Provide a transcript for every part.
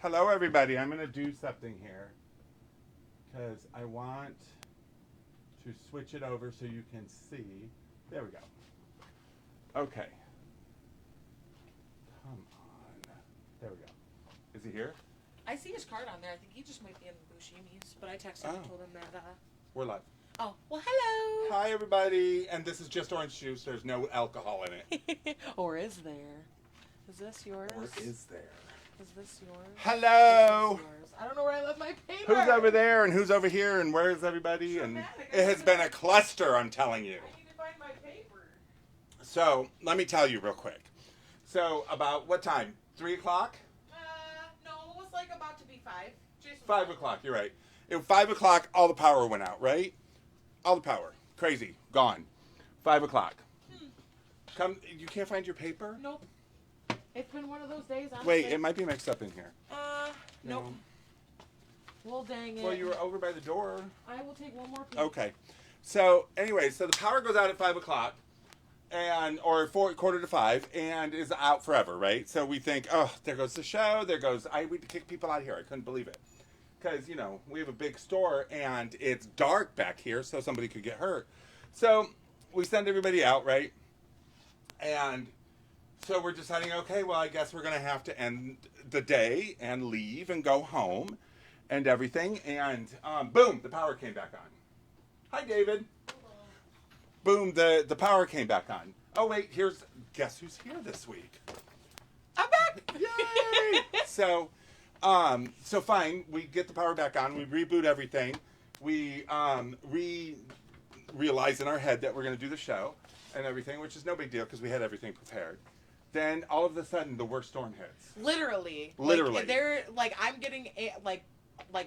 Hello, everybody. I'm going to do something here because I want to switch it over so you can see. There we go. Okay. Come on. There we go. Is he here? I see his card on there. I think he just might be in Buscemi's, but I texted him and told him that. We're live. Oh, well, hello. Hi, everybody. And this is just orange juice. There's no alcohol in it. Or is there? Is this yours? Or is there? Is this yours? Hello. This is yours. I don't know where I left my paper. Who's over there and who's over here and where is everybody? And it has been a cluster, I'm telling you. I need to find my paper. So, let me tell you real quick. So, about what time? 3 o'clock? No, it was like about to be 5. 5 o'clock, you're right. At 5 o'clock, all the power went out, right? All the power. Crazy. Gone. 5 o'clock. Come, you can't find your paper? Nope. It's been one of those days, honestly. Wait, it might be mixed up in here. Nope. Well, dang it. Well, you were over by the door. I will take one more piece. Okay. So, anyway, so the power goes out at 5 o'clock, or quarter to 5, and is out forever, right? So we think, oh, there goes the show, we had to kick people out here. I couldn't believe it. Because, you know, we have a big store, and it's dark back here, so somebody could get hurt. So, we send everybody out, right? And so we're deciding, okay, well, I guess we're going to have to end the day and leave and go home and everything. And boom, the power came back on. Hi, David. Hello. Boom, the power came back on. Oh, wait, guess who's here this week? I'm back. Yay! So fine, we get the power back on. We reboot everything. We realize in our head that we're going to do the show and everything, which is no big deal because we had everything prepared. Then all of a sudden, the worst storm hits. Literally. Literally. I'm getting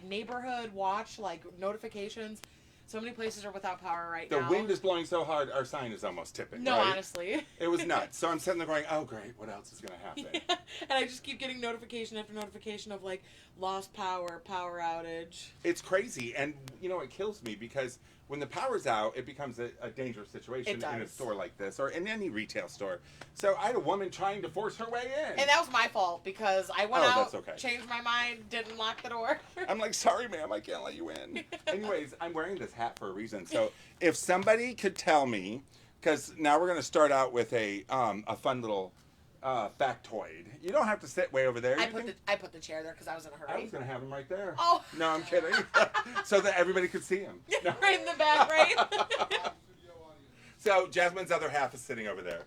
neighborhood watch notifications. So many places are without power right now. The wind is blowing so hard, our sign is almost tipping. No, right? honestly. It was nuts. So I'm sitting there going, oh, great, what else is going to happen? Yeah. And I just keep getting notification after notification of, lost power outage. It's crazy. And, you know, it kills me because when the power's out, it becomes a dangerous situation in a store like this or in any retail store. So I had a woman trying to force her way in. And that was my fault because I went out, changed my mind, didn't lock the door. I'm like, sorry, ma'am, I can't let you in. Anyways, I'm wearing this hat for a reason. So if somebody could tell me, because now we're going to start out with a fun little factoid. You don't have to sit way over there. I put the chair there because I was in a hurry. I was going to have him right there. Oh. No, I'm kidding. So that everybody could see him. No. Right in the back, right? So Jasmine's other half is sitting over there.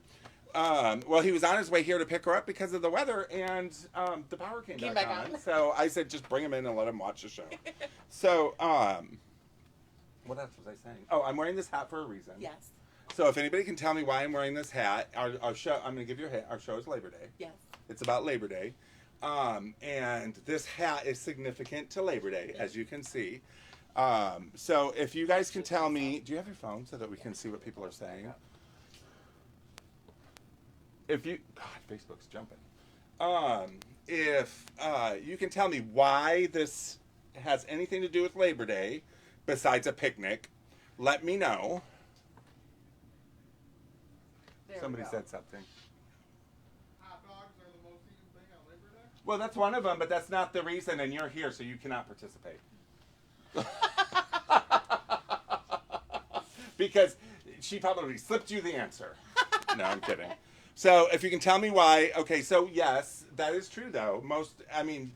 Well, he was on his way here to pick her up because of the weather, and the power came back on. So I said, just bring him in and let him watch the show. So, what else was I saying? Oh, I'm wearing this hat for a reason. Yes. So if anybody can tell me why I'm wearing this hat, our show, I'm going to give you a hat. Our show is Labor Day. Yes. It's about Labor Day. And this hat is significant to Labor Day, as you can see. So if you guys can tell me, do you have your phone so that we can see what people are saying? God, Facebook's jumping. If you can tell me why this has anything to do with Labor Day, besides a picnic, let me know. Somebody said something. Hot dogs are the most eaten thing on Labor Day? Well, that's one of them, but that's not the reason, and you're here, so you cannot participate. Because she probably slipped you the answer. No, I'm kidding. So, if you can tell me why, okay, so yes, that is true, though.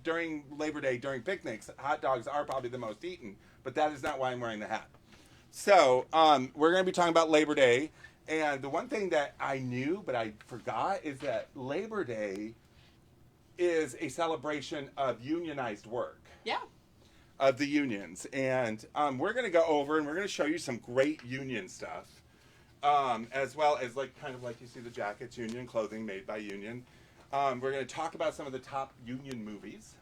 During Labor Day, during picnics, hot dogs are probably the most eaten, but that is not why I'm wearing the hat. So, we're going to be talking about Labor Day. And the one thing that I knew, but I forgot, is that Labor Day is a celebration of unionized work. Yeah. Of the unions. And we're going to go over and we're going to show you some great union stuff. As well as kind of like you see the jackets, union clothing made by union. We're going to talk about some of the top union movies.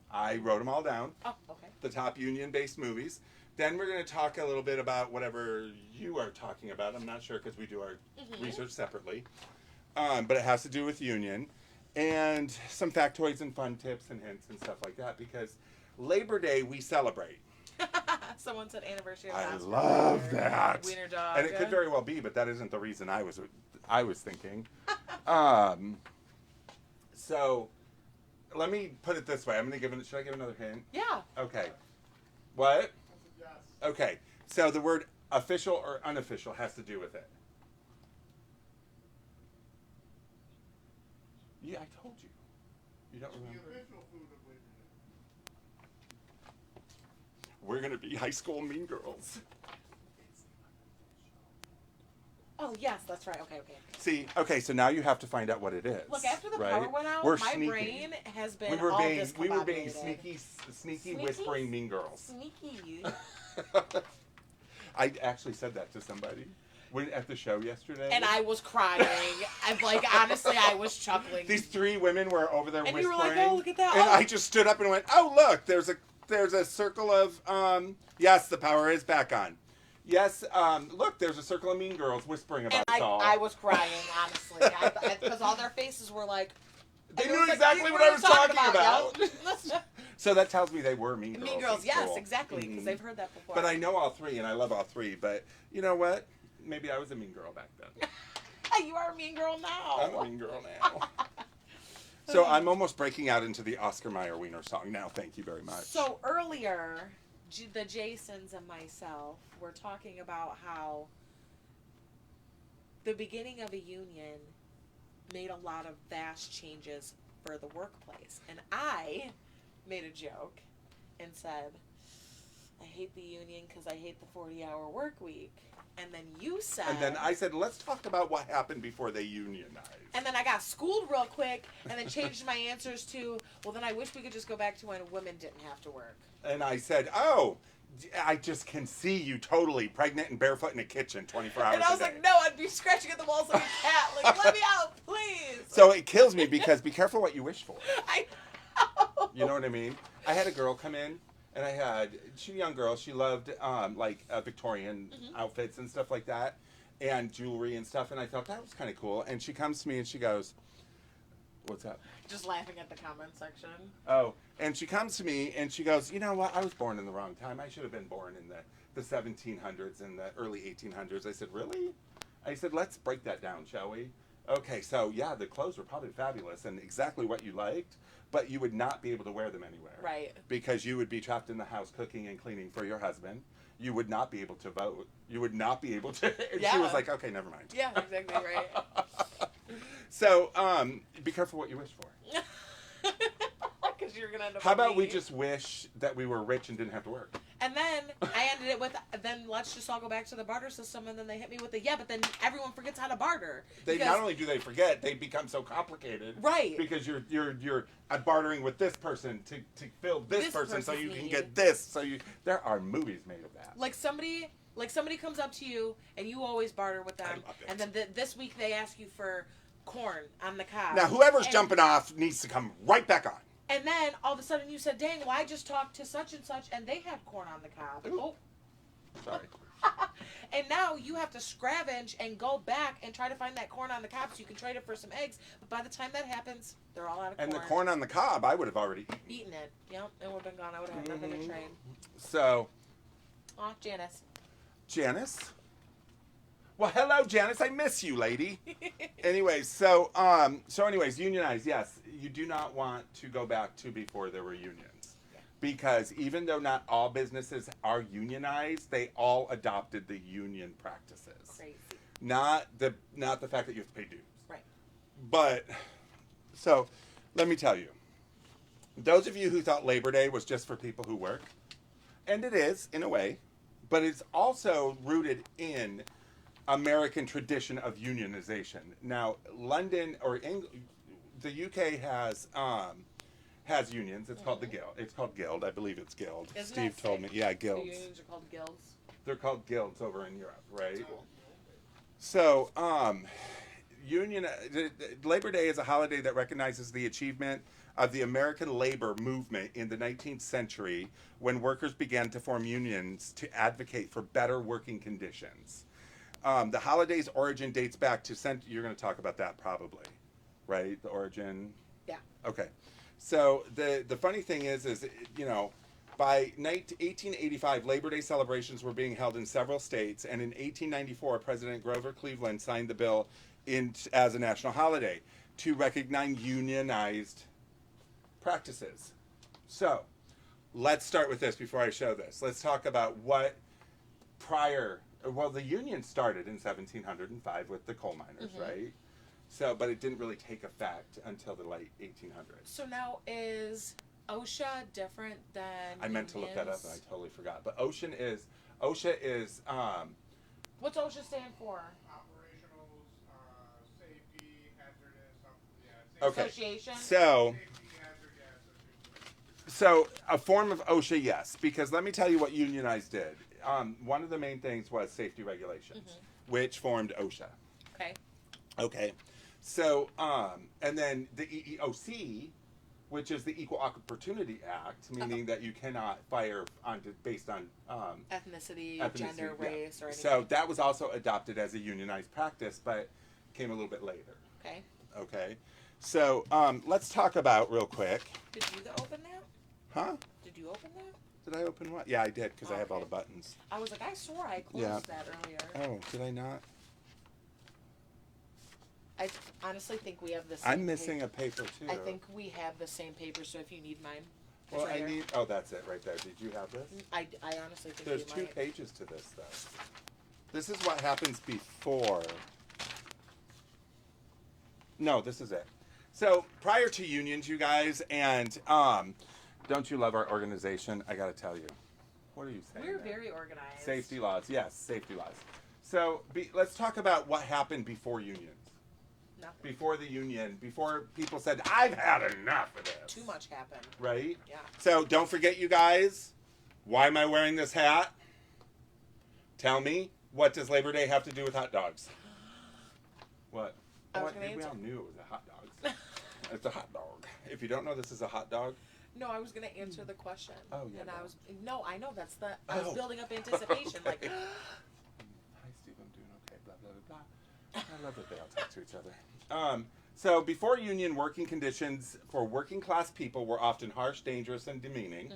I wrote them all down. Oh, okay. The top union-based movies. Then we're going to talk a little bit about whatever you are talking about. I'm not sure because we do our research separately. But it has to do with union. And some factoids and fun tips and hints and stuff like that. Because Labor Day, we celebrate. Someone said anniversary of I Oscar. love that. Wiener dog. And it could very well be, but that isn't the reason I was thinking. So let me put it this way. I'm going to give it. Should I give another hint? Yeah. Okay. What? I said yes. Okay. So the word official or unofficial has to do with it. Yeah, I told you. You don't The remember? official food of Labor Day. We're going to be high school mean girls. Oh yes, that's right. Okay. See, okay, so now you have to find out what it is. Look, after the right? power went out, We're my sneaking. brain has been we were all being discombobulated. sneaky whispering mean girls. Sneaky. I actually said that to somebody at the show yesterday. And I was crying. I'm like, honestly, I was chuckling. These three women were over there And whispering. you were like, oh, look at that. And Oh. I just stood up and went, oh, look, there's a circle of, yes, the power is back on. Yes, look, there's a circle of mean girls whispering about And us all. I was crying, honestly. Because all their faces were like... They and it knew was like, exactly we what were I was talking about. Yep. So that tells me they were mean girls. Mean Girls, in yes, school. exactly, because Mhm. they've heard that before. But I know all three, and I love all three. But you know what? Maybe I was a mean girl back then. You are a mean girl now. I'm a mean girl now. So I'm almost breaking out into the Oscar Mayer Wiener song now. Thank you very much. So earlier, the Jasons and myself were talking about how the beginning of a union made a lot of vast changes for the workplace. And I made a joke and said, I hate the union because I hate the 40-hour work week. And then you said... And then I said, let's talk about what happened before they unionized. And then I got schooled real quick and then changed my answers to, well, then I wish we could just go back to when women didn't have to work. And I said, oh, I just can see you totally pregnant and barefoot in a kitchen 24 hours And I was a day. like, no, I'd be scratching at the walls like a cat. Like, let me out, please. So it kills me because be careful what you wish for. I You know what I mean? I had a girl come in, and she's a young girl. She loved Victorian outfits and stuff like that, and jewelry and stuff. And I thought that was kind of cool. And she comes to me and she goes, "What's up?" Just laughing at the comment section. Oh, and she comes to me and she goes, "You know what? I was born in the wrong time. I should have been born in the 1700s and the early 1800s." I said, "Really?" I said, "Let's break that down, shall we?" Okay, so yeah, the clothes were probably fabulous and exactly what you liked, but you would not be able to wear them anywhere. Right. Because you would be trapped in the house cooking and cleaning for your husband. You would not be able to vote. You would not be able to. And she Yeah. was like, okay, never mind. Yeah, exactly right. So, be careful what you wish for. Because you're going to end up How like about we me. just wish that we were rich and didn't have to work? And then I ended it with, then let's just all go back to the barter system. And then they hit me with the, yeah, but then everyone forgets how to barter. They Because- not only do they forget, they become so complicated. Right. Because you're bartering with this person to fill this person so person's you can need. get this. So there are movies made of that. Like somebody comes up to you and you always barter with them. love it. And then this week they ask you for corn on the cob. Now whoever's And- jumping off needs to come right back on. And then all of a sudden you said, dang, well, I just talked to such and such and they had corn on the cob. Ooh. Oh. Sorry. And now you have to scavenge and go back and try to find that corn on the cob so you can trade it for some eggs. But by the time that happens, they're all out of And corn. the corn on the cob, I would have already eaten. Eaten it. Yep, it would have been gone. I would have had nothing to trade. So, Aw, Janice. Janice? Well, hello, Janice. I miss you, lady. Anyways, so anyways, unionize. Yes, you do not want to go back to before there were unions. Yeah. Because even though not all businesses are unionized, they all adopted the union practices. Crazy. Not the fact that you have to pay dues. Right. But so let me tell you. Those of you who thought Labor Day was just for people who work, and it is in a way, but it's also rooted in American tradition of unionization. Now, London or the UK has unions. It's called the Guild. It's called Guild. I believe it's Guild. Isn't Steve that told sick? me. Yeah, The guilds. unions are called guilds. They're called guilds over in Europe, right? So, Labor Day is a holiday that recognizes the achievement of the American labor movement in the 19th century when workers began to form unions to advocate for better working conditions. The holiday's origin dates back to you're going to talk about that probably, right? The origin. Yeah. Okay. So the funny thing is by 1885, Labor Day celebrations were being held in several states, and in 1894, President Grover Cleveland signed the bill as a national holiday to recognize unionized practices. So, let's start with this before I show this. Let's talk about what the union started in 1705 with the coal miners, right? So, but it didn't really take effect until the late 1800s. So now is OSHA different than I meant to look that up unions? and I totally forgot. But OSHA is What's OSHA stand for? Operationals, safety, hazardous, safety, Okay. Association? so hazard, association. so a form of OSHA, yes, because let me tell you what unionized did. One of the main things was safety regulations, which formed OSHA. Okay. Okay. So, and then the EEOC, which is the Equal Opportunity Act, meaning that you cannot fire based on Ethnicity, ethnicity, gender, yeah. race, or anything. So that was also adopted as a unionized practice, but came a little bit later. Okay. Okay. So let's talk about real quick. Did you open that? Huh? Did you open that? Did I open what? Yeah, I did because I have all the Okay. buttons. I was like, I swore I closed Yeah. that earlier. Oh, did I not? I honestly think we have the same I'm missing paper. a paper too. I think we have the same paper, so if you need mine, it's Well, right I here. need. Oh, that's it right there. Did you have this? I honestly think There's you 2 might. pages to this, though. This is what happens before. No, this is it. So prior to unions, you guys, and don't you love our organization? I got to tell you. What are you saying? We're there? very organized. Safety laws, yes, safety laws. So let's talk about what happened before unions. Nothing. Before the union, before people said, "I've had enough of this." Too much happened. Right? Yeah. So don't forget, you guys. Why am I wearing this hat? Tell me, what does Labor Day have to do with hot dogs? What? I was What? gonna We answer. all knew it was a hot dog. It's a hot dog. If you don't know this is a hot dog, No, I was gonna answer the question. Oh, yeah, And go. I was I know that's the I was Oh. building up anticipation. Okay. Like Hi, Steve. I'm doing okay. Blah blah blah blah. I love that they all talk to each other. So before union, working conditions for working class people were often harsh, dangerous, and demeaning.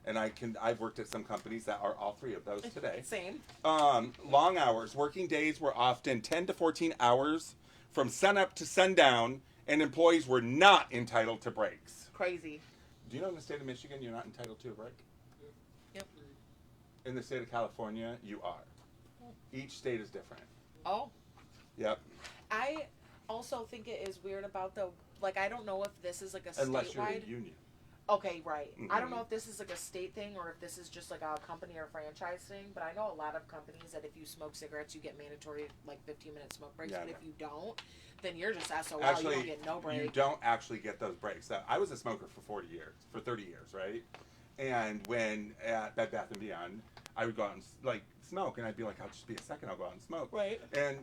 And I've worked at some companies that are all 3 of those today. same. Long hours. Working days were often 10 to 14 hours from sunup to sundown, and employees were not entitled to breaks. Crazy. Do you know in the state of Michigan you're not entitled to a break? Yep. In the state of California, you are. Each state is different. Oh. Yep. I also think it is weird about I don't know if this is like a Unless you're statewide. a union. Okay, right. I don't Mhm. know if this is like a state thing or if this is just like a company or franchise thing, but I know a lot of companies that if you smoke cigarettes, you get mandatory 15-minute smoke breaks. Yeah, but no. if you don't, then you're just SOL. You Actually, don't get no break. you don't actually get those breaks. I was a smoker for 30 years, right? And when at Bed Bath & Beyond, I would go out and smoke, and I'd be like, I'll just be a second, I'll go out and smoke. Right. And,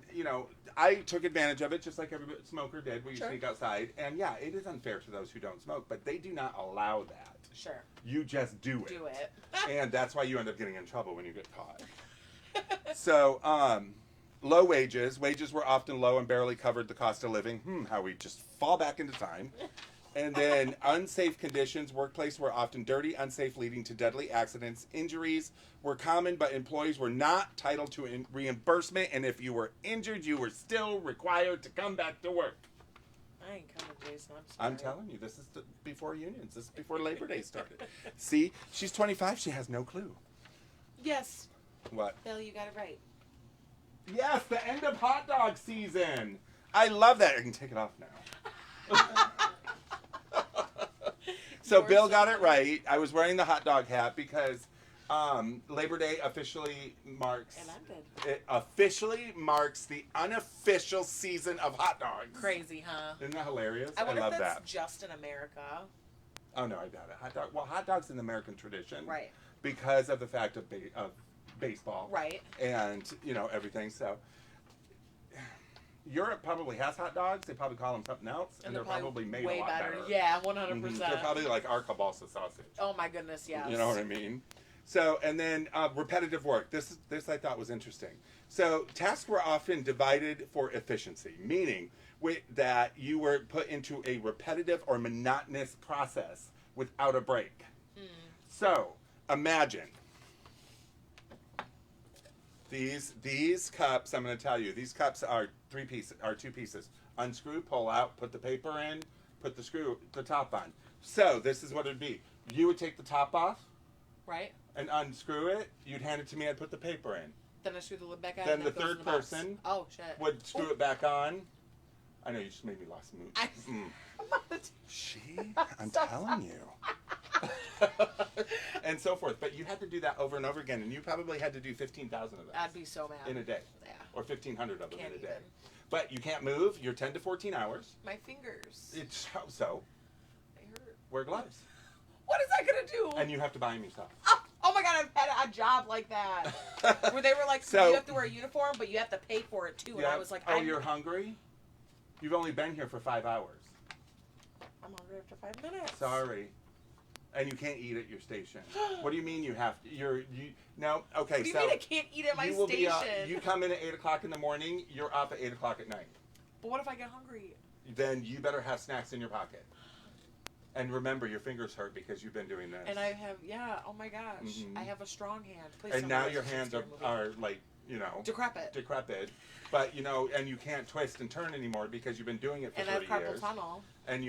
I took advantage of it just like every smoker did when you Sure. sneak outside. And yeah, it is unfair to those who don't smoke, but they do not allow that. Sure. You just do it. Do it. And that's why you end up getting in trouble when you get caught. So, low wages. Wages were often low and barely covered the cost of living. How we just fall back into time. And then unsafe conditions. Workplaces were often dirty, unsafe, leading to deadly accidents. Injuries were common, but employees were not entitled to reimbursement. And if you were injured, you were still required to come back to work. I ain't coming, Jason. I'm sorry. I'm telling you, this is before unions. This is before Labor Day started. See, she's 25. She has no clue. Yes. What? Bill, you got it right. Yes, the end of hot dog season. I love that. I can take it off now. So You're Bill so got it funny. right. I was wearing the hot dog hat because Labor Day officially marks. And I did. It officially marks the unofficial season of hot dogs. Crazy, huh? Isn't that hilarious? I wonder love if that's that. just in America. Oh no, I doubt it. Hot dog. Well, hot dogs in the American tradition, Right. Because of the fact of baseball, Right. and everything. So Europe probably has hot dogs. They probably call them something else, and they're probably made way a lot better. better. Yeah, 100%. They're probably like our kielbasa sausage. Oh my goodness, yes. You know what I mean? So, and then repetitive work. This I thought was interesting. So tasks were often divided for efficiency, meaning that you were put into a repetitive or monotonous process without a break. So imagine these cups. I'm going to tell you, these cups are 2 pieces. Unscrew, pull out, put the paper in, put the top on. So this is what it'd be. You would take the top off Right? and unscrew it. You'd hand it to me. I'd put the paper in. Then I screw the lid back on. Then and the it goes in third box. person Oh shit. would screw it back on. I know you just made me lost mood. I'm not I'm telling you. And so forth. But you had to do that over and over again, and you probably had to do 15,000 of those. I'd be so mad. In a day. Yeah. Or 1,500 of them Can't in a day. even. But you can't move. You're 10 to 14 hours. My fingers. It's so. They hurt. Wear gloves. What is that gonna do? And you have to buy them yourself. Oh my god, I've had a job like that. Where they were like, So- you have to wear a uniform, but you have to pay for it too. And I was like, oh, you're hungry? You've only been here for 5 hours. I'm hungry after 5 minutes. Sorry. And you can't eat at your station. What do you mean you have to? No, okay, What do you so mean I can't eat at my you will station? be you come in at 8 o'clock in the morning, you're up at 8 o'clock at night. But what if I get hungry? Then you better have snacks in your pocket. And remember, your fingers hurt because you've been doing this. And I have, oh my gosh, Mhm. I have a strong hand. Please and tell me now that's your a hands Shakespeare movie. are like, decrepit. But, and you can't twist and turn anymore because you've been doing it for And I have 30 carpal years. tunnel. And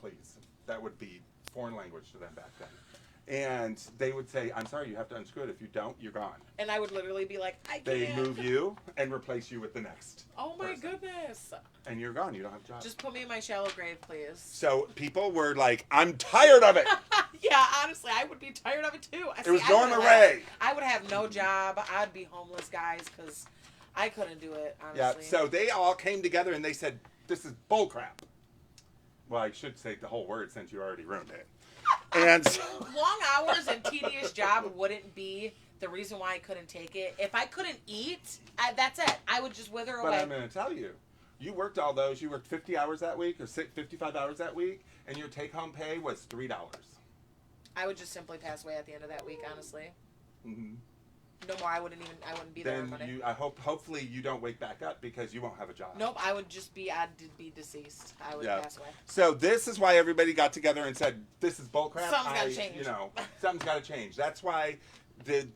please, that would be foreign language to them back then. And they would say, I'm sorry, you have to unscrew it. If you don't, you're gone. And I would literally be like, I can't. They move you and replace you with the next. Oh my person. goodness. And you're gone. You don't have a job. Just put me in my shallow grave, please. So people were like, I'm tired of it. Yeah, honestly, I would be tired of it too. It was Norma Ray. I would have no job. I'd be homeless, guys, because I couldn't do it, Yeah, honestly. so they all came together and they said, this is bullcrap. Well, I should say the whole word since you already ruined it. And so, long hours and tedious job wouldn't be the reason why I couldn't take it. If I couldn't eat, that's it. I would just wither but away. I'm going to tell you, you worked all those. You worked 50 hours that week or 55 hours that week, and your take-home pay was $3. I would just simply pass away at the end of that week, honestly. Mm-hmm. No more. I wouldn't be there. Then Monday. hopefully you don't wake back up because you won't have a job. Nope. I'd be deceased. I would pass away. So this is why everybody got together and said, this is bullcrap. Something's gotta change. Something's got to change. That's why the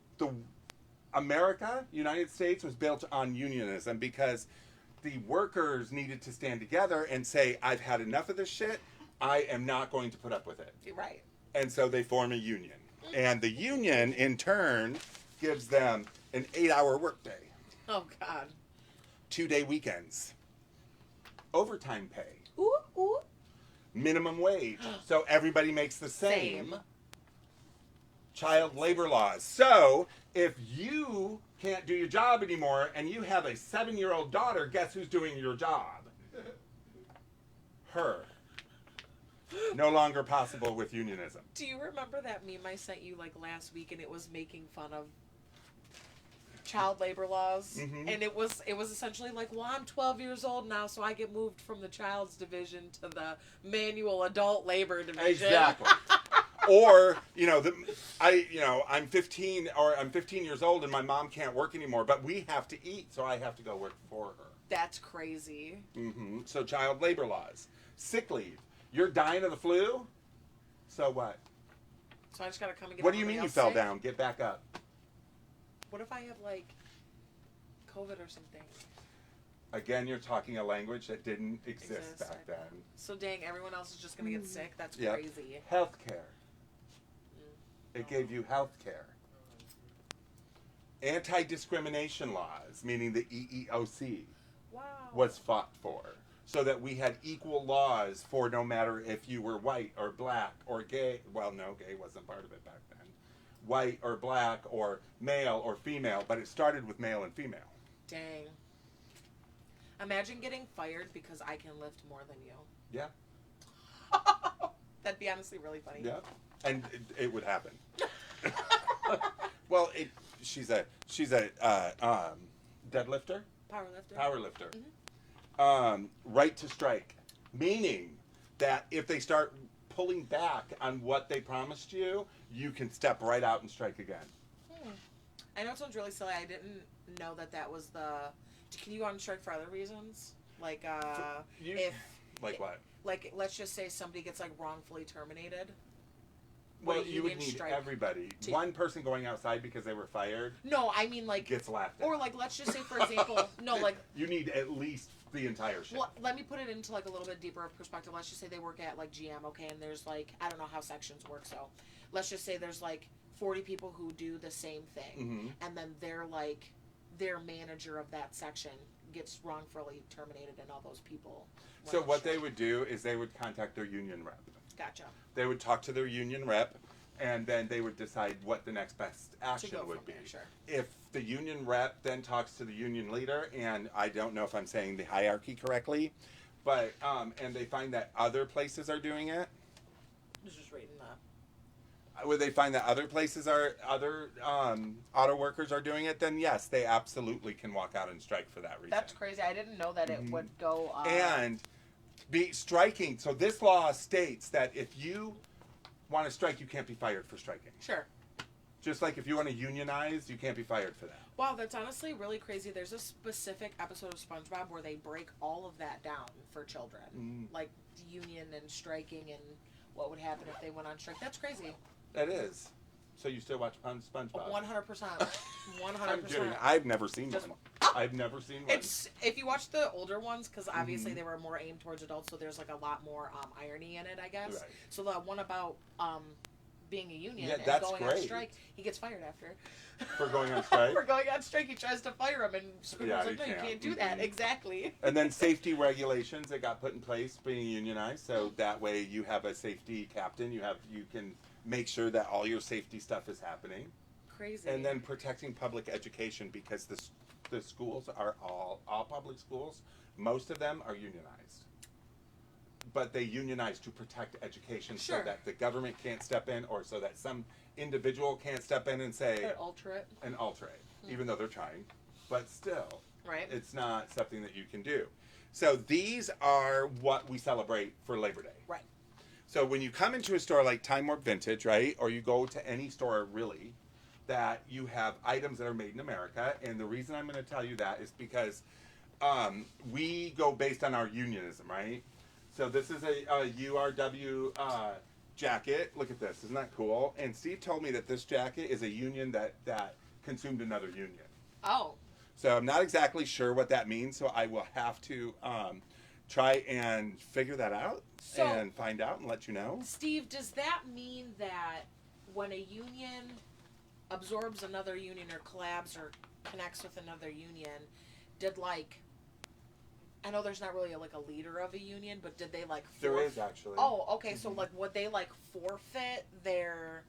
America, United States, was built on unionism because the workers needed to stand together and say, I've had enough of this shit. I am not going to put up with it. You're right. And so they form a union. And the union, in turn, gives them an 8-hour workday, Oh God. 2-day weekends, overtime pay, Ooh, ooh. minimum wage, so everybody makes the same. Child labor laws. So if you can't do your job anymore and you have a 7-year-old daughter, guess who's doing your job? Her. No longer possible with unionism. Do you remember that meme I sent you like last week, and it was making fun of child labor laws, Mhm. and it was essentially like, well, I'm 12 years old now, so I get moved from the child's division to the manual adult labor division. Exactly. Or, I'm 15 or I'm 15 years old and my mom can't work anymore, but we have to eat, so I have to go work for her. That's crazy. Mm-hmm. So child labor laws. Sick leave. You're dying of the flu? So what? So I just gotta come and get. What do you mean you everybody fell else sick? down? Get back up. What if I have like COVID or something? Again, you're talking a language that didn't exist back then. So dang, everyone else is just gonna get sick. That's Yep. crazy. Healthcare. It gave you health care. Anti-discrimination laws, meaning the EEOC, Wow. was fought for. So that we had equal laws for no matter if you were white or black or gay. Well, no, gay wasn't part of it back then. White or black or male or female, but it started with male and female. Dang. Imagine getting fired because I can lift more than you. Yeah. That'd be honestly really funny. Yeah. And it would happen. Well, she's a deadlifter, Powerlifter. powerlifter. Mm-hmm. Right to strike, meaning that if they start pulling back on what they promised you, you can step right out and strike again. I know it sounds really silly. I didn't know that was the. Can you go on strike for other reasons? Like, if Like what? like let's just say somebody gets like wrongfully terminated. Well, Would a you would union need strike everybody. to- One person going outside because they were fired No, I mean like, gets laughed at. or like let's just say for example, no, like You need at least the entire shift. Well, let me put it into like a little bit deeper perspective. Let's just say they work at like GM, okay, and there's like, I don't know how sections work, so let's just say there's like 40 people who do the same thing, and then they're like, their manager of that section gets wrongfully terminated, and all those people. So what they would do is they would contact their union rep. Gotcha. They would talk to their union rep, and then they would decide what the next best action would be. There, sure. If the union rep then talks to the union leader, and I don't know if I'm saying the hierarchy correctly, but and they find that other places are doing it. I was just reading that. Would they find that other places are other auto workers are doing it? Then yes, they absolutely can walk out and strike for that reason. That's crazy. I didn't know that it would go. And be striking. So this law states that if you want to strike, you can't be fired for striking. Sure. Just like if you want to unionize, you can't be fired for that. Wow, that's honestly really crazy. There's a specific episode of SpongeBob where they break all of that down for children, like union and striking and what would happen if they went on strike. That's crazy. That is. So you still watch SpongeBob? 100%. 100%. I'm kidding. I've never seen one. I've never seen one. It's if you watch the older ones, because obviously they were more aimed towards adults, so there's like a lot more irony in it, I guess. Right. So the one about being a union and that's going great. on strike, he gets fired after. For going on strike? For going on strike, he tries to fire him, and Squidward's like, no, you can't. can't do that. Exactly. And then safety regulations that got put in place being unionized, so that way you have a safety captain, you can make sure that all your safety stuff is happening. Crazy. And then protecting public education, because the schools are all public schools, most of them are unionized. But they unionize to protect education so that the government can't step in, or so that some individual can't step in and say alter it. Even though they're trying. But still, right? It's not something that you can do. So these are what we celebrate for Labor Day. Right. So when you come into a store like Time Warp Vintage, right, or you go to any store really, that you have items that are made in America, and the reason I'm going to tell you that is because we go based on our unionism, right? So this is a URW jacket. Look at this. Isn't that cool? And Steve told me that this jacket is a union that consumed another union. Oh. So I'm not exactly sure what that means, so I will have to try and figure that out and find out and let you know. Steve, does that mean that when a union absorbs another union or collabs or connects with another union, did I know there's not really a leader of a union, but did they There is actually. Oh, okay. So would they forfeit their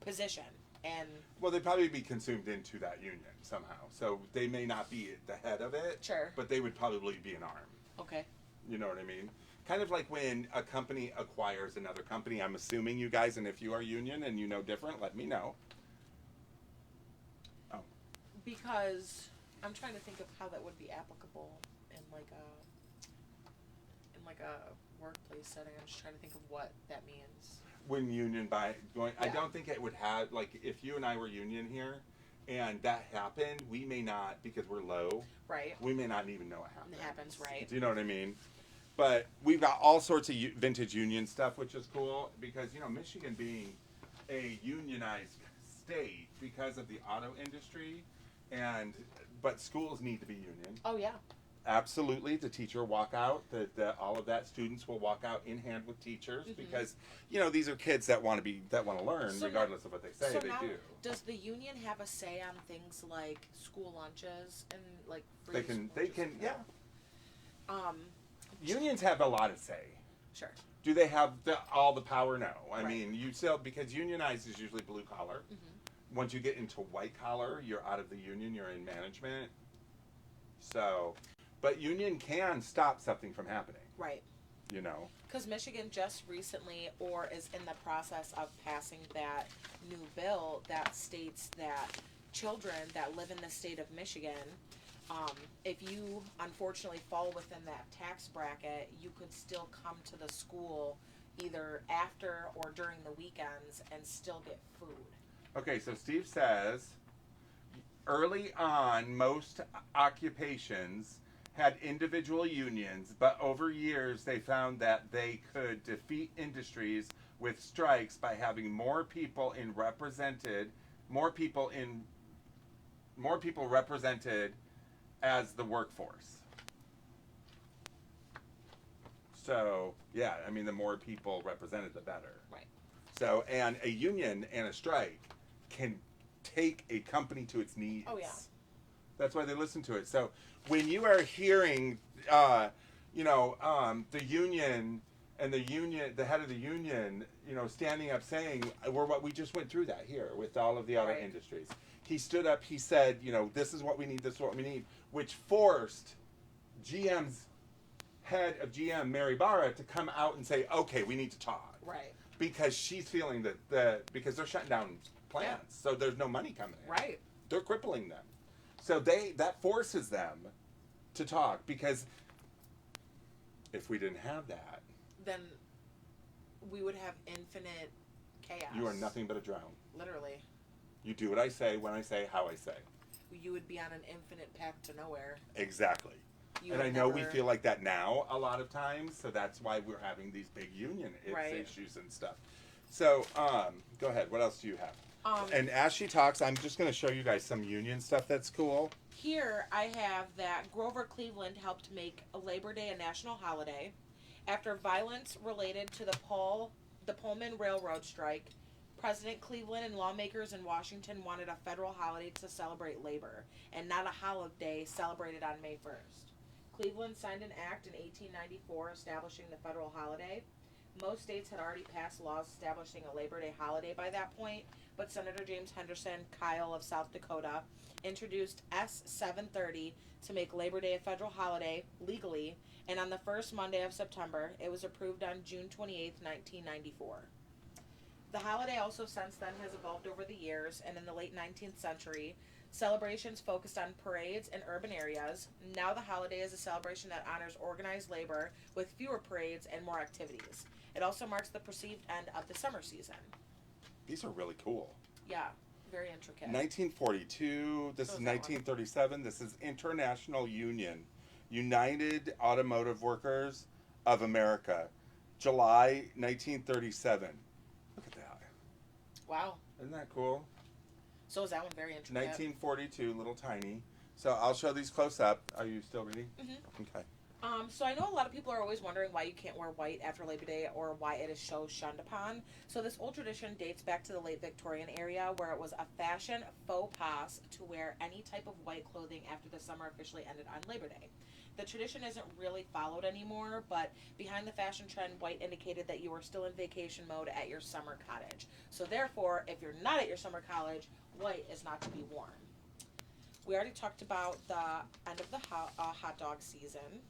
position? And well, they'd probably be consumed into that union somehow. So they may not be the head of it. Sure. But they would probably be an arm. Okay. You know what I mean? Kind of like when a company acquires another company. I'm assuming you guys, and if you are union and you know different, let me know. Oh. Because I'm trying to think of how that would be applicable in a workplace setting. I'm just trying to think of what that means. When union going, I don't think it would have, if you and I were union here and that happened, we may not, because we're low, right? We may not even know it happened. It happens, right? Do you know what I mean? But we've got all sorts of vintage union stuff, which is cool, because, Michigan being a unionized state because of the auto industry, but schools need to be union. Oh, yeah. Absolutely, the teacher will walk out. All of that students will walk out in hand with teachers because these are kids that want to learn regardless of what they say. They do. Does the union have a say on things like school lunches and free They can yeah. Unions have a lot of say. Sure. Do they have all the power? No. I mean, you still, because unionized is usually blue collar. Once you get into white collar, you're out of the union. You're in management. So. But union can stop something from happening. Right. Because Michigan just recently, or is in the process of passing that new bill that states that children that live in the state of Michigan, if you unfortunately fall within that tax bracket, you could still come to the school either after or during the weekends and still get food. Okay, so Steve says, early on, most occupations had individual unions, but over years they found that they could defeat industries with strikes by having more people represented as the workforce. So, yeah, I mean, the more people represented, the better. Right. So, and a union and a strike can take a company to its knees. Oh, yeah. That's why they listen to it. So, when you are hearing, the union and the head of the union, standing up saying, we just went through that here with all of the auto Right. industries. He stood up, he said, this is what we need, this is what we need, which forced GM's head of GM, Mary Barra, to come out and say, okay, we need to talk. Right. Because she's feeling that because they're shutting down plants, so there's no money coming in. Right. They're crippling them. So that forces them to talk, because if we didn't have that, Then we would have infinite chaos. you are nothing but a drone. Literally. You do what I say, when I say, how I say. You would be on an infinite path to nowhere. Exactly. You And I would know we never- feel like that now a lot of times, so that's why we're having these big union Right. issues and stuff. So, go ahead. What else do you have? And as she talks, I'm just going to show you guys some union stuff that's cool. Here I have that Grover Cleveland helped make Labor Day a national holiday after violence related to the Pullman Railroad strike. President Cleveland and lawmakers in Washington wanted a federal holiday to celebrate labor, and not a holiday celebrated on May 1st. Cleveland signed an act in 1894 establishing the federal holiday. Most states had already passed laws establishing a Labor Day holiday by that point, but Senator James Henderson Kyle of South Dakota introduced S 730 to make Labor Day a federal holiday legally, and on the first Monday of September, it was approved on June 28, 1994. The holiday also since then has evolved over the years, and in the late 19th century, celebrations focused on parades in urban areas. Now the holiday is a celebration that honors organized labor with fewer parades and more activities. It also marks the perceived end of the summer season. These are really cool. Yeah, very intricate. 1942, this So is is that one. 1937, this is International Union, United Automotive Workers of America, July 1937. Look at that. Wow. Isn't that cool? So is that one very intricate? 1942, little tiny. So I'll show these close up. Are you still ready? Mm-hmm. Okay. So I know a lot of people are always wondering why you can't wear white after Labor Day or why it is so shunned upon. So this old tradition dates back to the late Victorian era, where it was a fashion faux pas to wear any type of white clothing after the summer officially ended on Labor Day. The tradition isn't really followed anymore, but behind the fashion trend, white indicated that you were still in vacation mode at your summer cottage. So therefore, if you're not at your summer cottage, white is not to be worn. We already talked about the end of the hot dog season.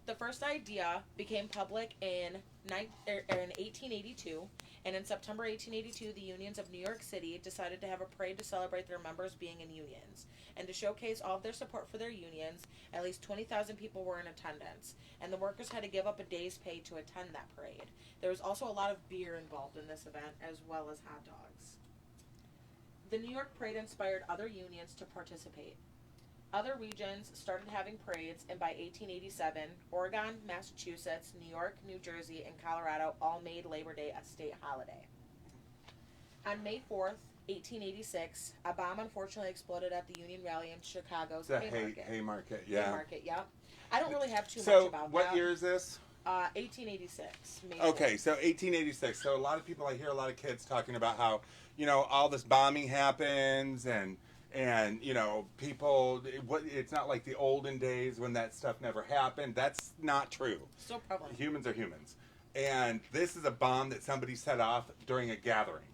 The first idea became public in 1882, and in September 1882, the unions of New York City decided to have a parade to celebrate their members being in unions. And to showcase all of their support for their unions, at least 20,000 people were in attendance, and the workers had to give up a day's pay to attend that parade. There was also a lot of beer involved in this event, as well as hot dogs. The New York parade inspired other unions to participate. Other regions started having parades, and by 1887, Oregon, Massachusetts, New York, New Jersey, and Colorado all made Labor Day a state holiday. On May 4th, 1886, a bomb unfortunately exploded at the Union Rally in Chicago's The Haymarket. Haymarket, yeah. Haymarket, yep. I don't really have too much So about what that. year is this? 1886. May Okay, 4th. so 1886. So a lot of people, I hear a lot of kids talking about how, all this bombing happens and people, it's not like the olden days when that stuff never happened. That's not true. So prevalent. Humans are humans. And this is a bomb that somebody set off during a gathering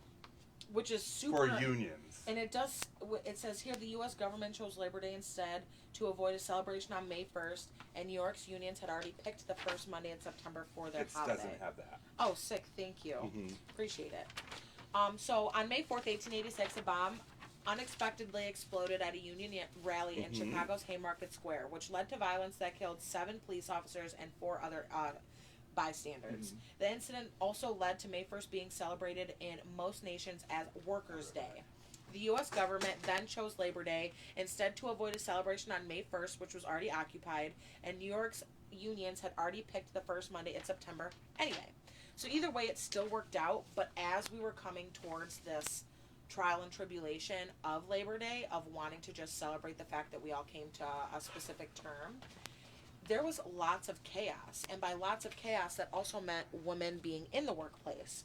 Which is super... for unions. And it says here the U.S. government chose Labor Day instead to avoid a celebration on May 1st, and New York's unions had already picked the first Monday in September for their It holiday. doesn't have that. Oh, sick. Thank you. Mhm. Appreciate it. So on May 4th, 1886, a bomb unexpectedly exploded at a union rally in Mhm. Chicago's Haymarket Square, which led to violence that killed 7 police officers and 4 other bystanders. Mhm. The incident also led to May 1st being celebrated in most nations as Workers' Day. The U.S. government then chose Labor Day instead to avoid a celebration on May 1st, which was already occupied, and New York's unions had already picked the first Monday in September anyway. So either way, it still worked out, but as we were coming towards this trial and tribulation of Labor Day, of wanting to just celebrate the fact that we all came to a specific term, there was lots of chaos. And by lots of chaos, that also meant women being in the workplace.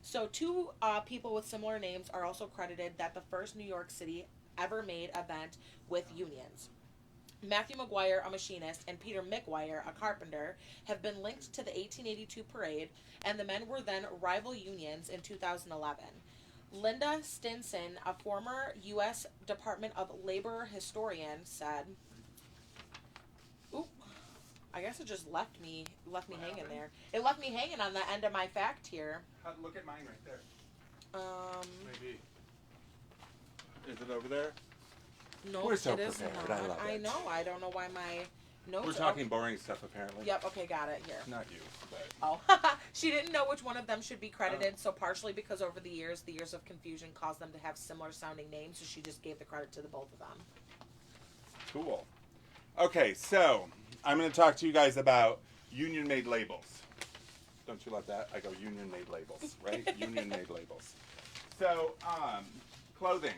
So, two people with similar names are also credited that the first New York City ever made event with unions. Matthew McGuire, a machinist, and Peter McGuire, a carpenter, have been linked to the 1882 parade, and the men were then rival unions in 2011. Linda Stinson, a former U.S. Department of Labor historian, said, "Oop, I guess it just left me hanging there. It left me hanging on the end of my fact here. Look at mine right there. Maybe. Is it over there? No, We're so it is prepared. not. I love it. know. I don't know why my notes. We're talking boring stuff, apparently. Yep. Okay, got it here. Not you, but Oh, she didn't know which one of them should be credited. So partially because over the years of confusion caused them to have similar sounding names, so she just gave the credit to the both of them. cool. Okay, so I'm going to talk to you guys about union-made labels. Don't you love that? I go union-made labels, right? Union-made labels. So, clothing.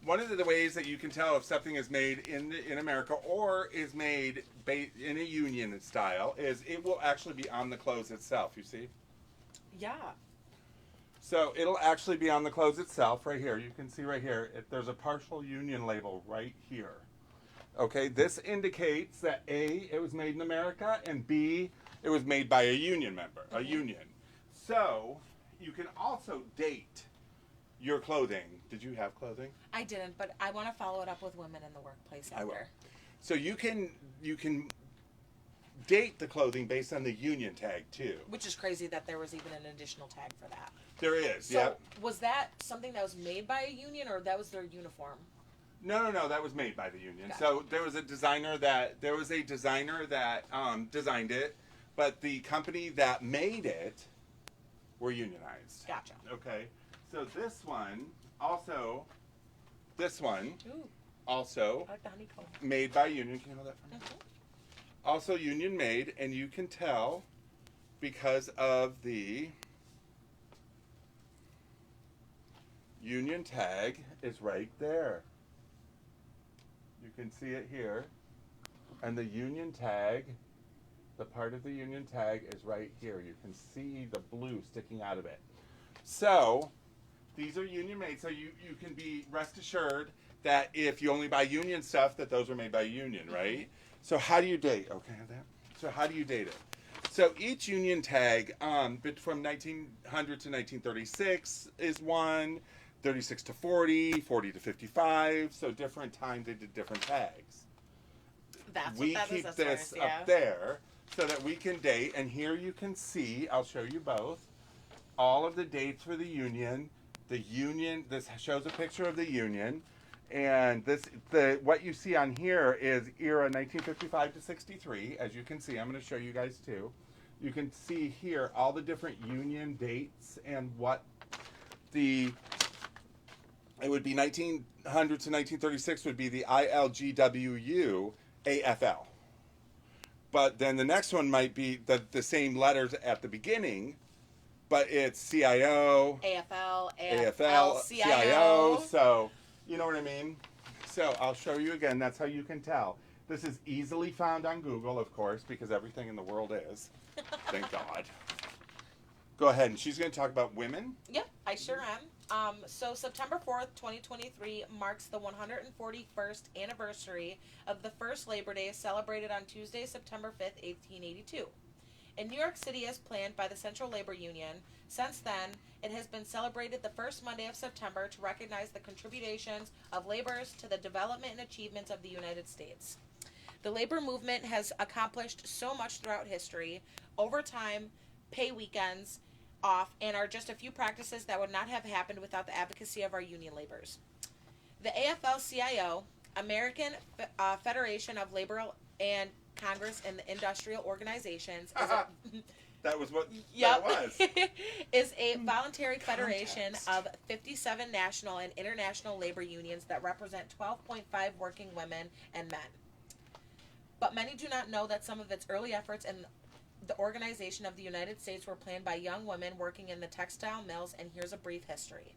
One of the ways that you can tell if something is made in America or is made in a union style is it will actually be on the clothes itself, you see? Yeah. So it'll actually be on the clothes itself right here. You can see right here, there's a partial union label right here. Okay, this indicates that A, it was made in America, and B, it was made by a union member, a union. So you can also date your clothing. Did you have clothing? I didn't, but I want to follow it up with women in the workplace after. I will. So you can date the clothing based on the union tag too. Which is crazy that there was even an additional tag for that. There is, So yeah. was that something that was made by a union or that was their uniform? No, that was made by the union. Gotcha. So there was a designer that designed it, but the company that made it were unionized. Gotcha. Okay. So this one Ooh, also I like the honeycomb. made by union. Can you hold that for me? Mm-hmm. Also union made, and you can tell because of the union tag is right there. You can see it here. And the union tag, the part of the union tag is right here. You can see the blue sticking out of it. So, these are union made, so you can be rest assured that if you only buy union stuff, that those are made by a union, right? So how do you date? Okay, have that. So how do you date it? So each union tag, from 1900 to 1936 is one, 36 to 40, 40 to 55. So different times they did different tags. That's We what that is. keep That's this nice, yeah. up there so that we can date. And here you can see, I'll show you both, all of the dates for the union. The union, this shows a picture of the union. And what you see on here is era 1955 to 63. As you can see, I'm going to show you guys too. You can see here all the different union dates and what it would be 1900 to 1936 would be the ILGWU AFL. But then the next one might be the same letters at the beginning, but it's CIO, AFL, CIO. So, you know what I mean? So, I'll show you again. That's how you can tell. This is easily found on Google, of course, because everything in the world is. Thank God. Go ahead. And she's going to talk about women. Yep, I sure am. So September 4th, 2023 marks the 141st anniversary of the first Labor Day celebrated on Tuesday, September 5th, 1882. In New York City as planned by the Central Labor Union, since then, it has been celebrated the first Monday of September to recognize the contributions of laborers to the development and achievements of the United States. The labor movement has accomplished so much throughout history, overtime, pay weekends off, and are just a few practices that would not have happened without the advocacy of our union laborers. The AFL-CIO, American Federation of Labor and Congress and the Industrial Organizations, is a, That was what Yep. that was. is a voluntary federation of 57 national and international labor unions that represent 12.5 working women and men. But many do not know that some of its early efforts in the organization of the United States were planned by young women working in the textile mills, and here's a brief history.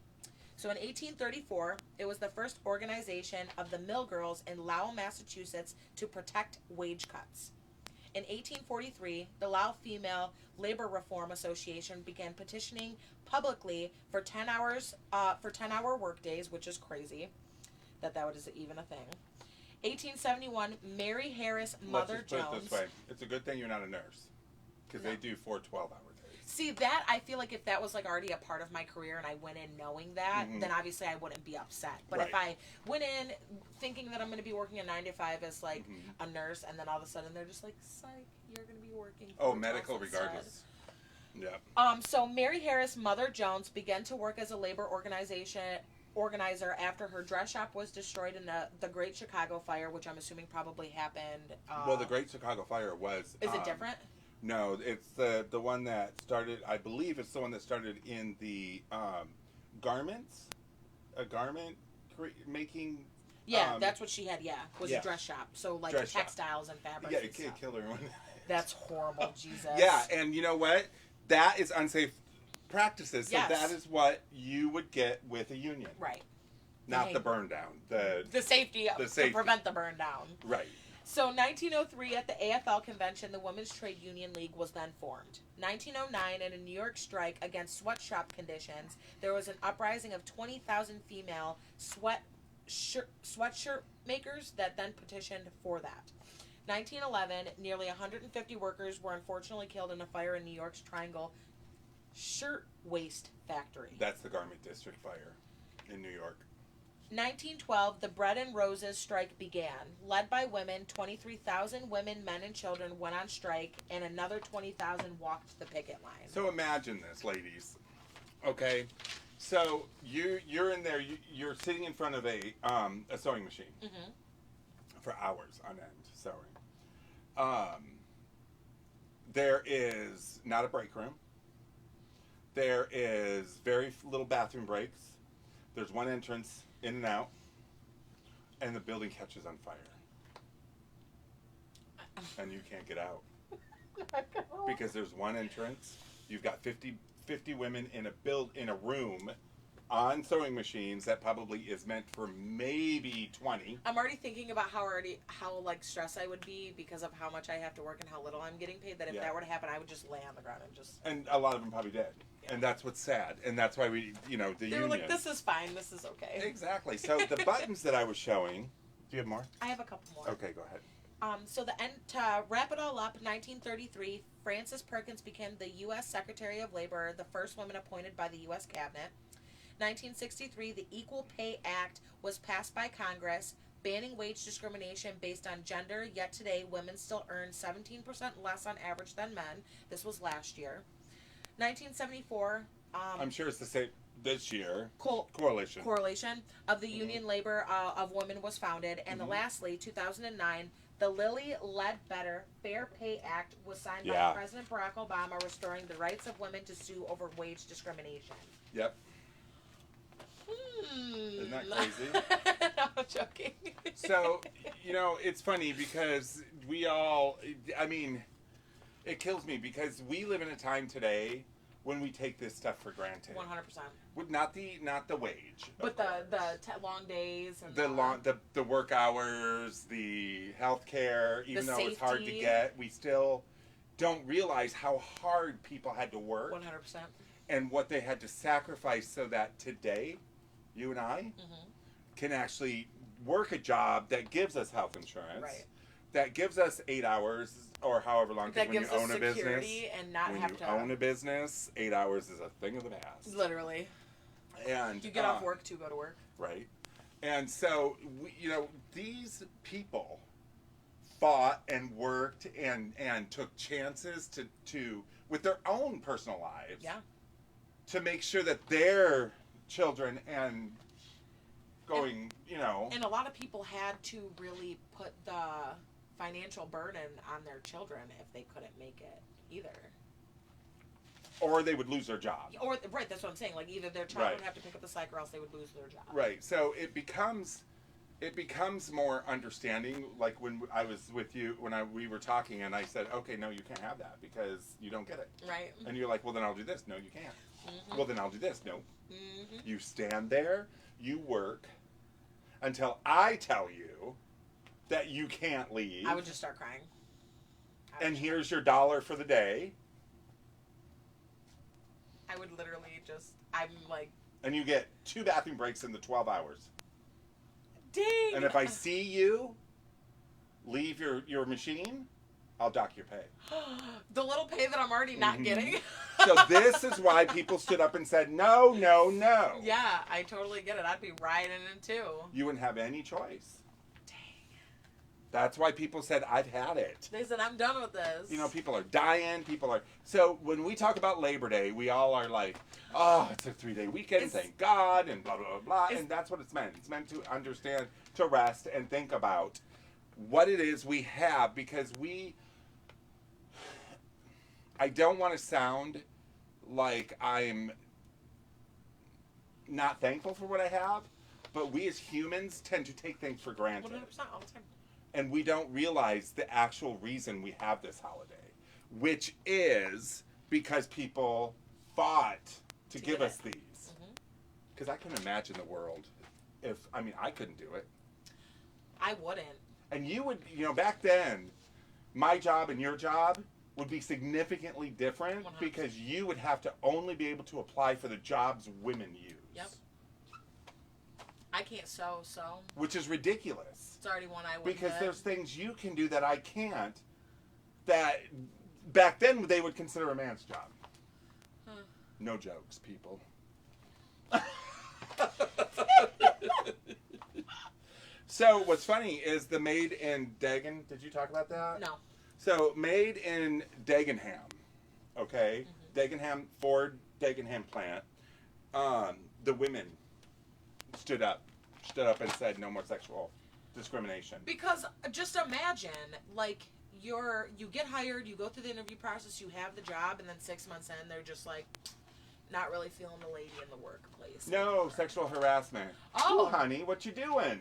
So in 1834, it was the first organization of the mill girls in Lowell, Massachusetts to protect wage cuts. In 1843, the Lao Female Labor Reform Association began petitioning publicly for 10-hour workdays, which is crazy that is even a thing. 1871, Mary Harris Mother Let's just put it Jones. this way. It's a good thing you're not a nurse. Because they do 4 12-hour days. See, that, I feel like if that was like already a part of my career and I went in knowing that, then obviously I wouldn't be upset. But if I went in thinking that I'm going to be working a 9 to 5 as like a nurse, and then all of a sudden they're just like, psych, you're going to be working. Medical regardless. Yeah. So Mary Harris Mother Jones began to work as a labor organizer after her dress shop was destroyed in the Great Chicago Fire, which I'm assuming probably happened. Well, the Great Chicago Fire was. Is it different? No, it's the one that started. I believe it's the one that started in the garments, a garment making. Yeah, that's what she had. Yeah, was a dress shop. So like textiles and fabrics. Yeah, and it can't kill her. That's horrible, Jesus. Yeah, and you know what? That is unsafe practices. So Yes. that is what you would get with a union. Right. Not the burn down. The safety to prevent the burn down. Right. So 1903 at the AFL convention, the Women's Trade Union League was then formed. 1909 in a New York strike against sweatshop conditions, there was an uprising of 20,000 female sweatshirt makers that then petitioned for that. 1911, nearly 150 workers were unfortunately killed in a fire in New York's Triangle Shirtwaist Factory. That's the Garment District fire in New York. 1912, the Bread and Roses strike began. Led by women, 23,000 women, men, and children went on strike, and another 20,000 walked the picket line. So imagine this, ladies. Okay, so you're in there. You're sitting in front of a sewing machine for hours on end sewing. There is not a break room. There is very little bathroom breaks. There's one entrance in and out, and the building catches on fire, and you can't get out because there's one entrance. You've got 50 women in a room on sewing machines that probably is meant for maybe 20. I'm already thinking about how like stressed I would be because of how much I have to work and how little I'm getting paid. That if that were to happen, I would just lay on the ground and just. And a lot of them probably did. Yeah. And that's what's sad. And that's why we, the union. They were like, "This is fine. This is okay." Exactly. So the buttons that I was showing. Do you have more? I have a couple more. Okay, go ahead. So to wrap it all up, 1933, Frances Perkins became the U.S. Secretary of Labor, the first woman appointed by the U.S. Cabinet. 1963, the Equal Pay Act was passed by Congress, banning wage discrimination based on gender, yet today women still earn 17% less on average than men. This was last year. 1974... I'm sure it's the same this year. Correlation of the Union Labor of Women was founded. And lastly, 2009... the Lilly Ledbetter Fair Pay Act was signed by President Barack Obama, restoring the rights of women to sue over wage discrimination. Yep. Isn't that crazy? No, I'm joking. So, it's funny because it kills me because we live in a time today when we take this stuff for granted. 100%. Not the wage, but the long days and the work hours, the health care. Even though it's hard to get, we still don't realize how hard people had to work. 100%. And what they had to sacrifice so that today, you and I can actually work a job that gives us health insurance, that gives us 8 hours or however long. That when gives you us own a business, and not when have you to own a business, 8 hours is a thing of the past. Literally. And you get off work to go to work. Right. And so these people fought and worked and took chances to with their own personal lives. Yeah. To make sure that their children and going, And a lot of people had to really put the financial burden on their children if they couldn't make it either. Or they would lose their job. That's what I'm saying. Like either their child would have to pick up the slack or else they would lose their job. Right. So it becomes more understanding. Like when I was with you, we were talking, and I said, "Okay, no, you can't have that because you don't get it." Right. And you're like, "Well, then I'll do this." No, you can't. Well, then I'll do this. No. You stand there. You work until I tell you that you can't leave. I would just start crying. and here's your $1 for the day. I would literally just, I'm like, And you get 2 bathroom breaks in the 12 hours. dang. And if I see you leave your machine, I'll dock your pay. The little pay that I'm already not getting. So this is why people stood up and said, no, no, no. Yeah, I totally get it. I'd be riding in too. You wouldn't have any choice. Dang. That's why people said, I've had it. They said, I'm done with this. You know, people are dying. People are. So when we talk about Labor Day, we all are like, oh, it's a 3-day weekend, thank God, and blah, blah, blah, blah. And that's what it's meant. It's meant to understand, to rest, and think about what it is we have, because I don't want to sound like I'm not thankful for what I have, but we as humans tend to take things for granted. 100% all the time. And we don't realize the actual reason we have this holiday, which is because people fought to give us these. Because I can imagine the world if, I couldn't do it. I wouldn't. And you would, back then, my job and your job would be significantly different 100%. because you would have to only be able to apply for the jobs women use. Yep. I can't sew, Which is ridiculous. it's already one I would Because hit. there's things you can do that I can't, that back then they would consider a man's job. Huh. No jokes, people. So what's funny is the Made in Dagen. Did you talk about that? No. So Made in Dagenham, okay, Dagenham, Ford Dagenham plant. The women stood up and said no more sexual discrimination. Because just imagine, like, you get hired, you go through the interview process, you have the job, and then 6 months in, they're just like, not really feeling the lady in the workplace. No, anymore. sexual harassment. Oh. Ooh, honey, what you doing?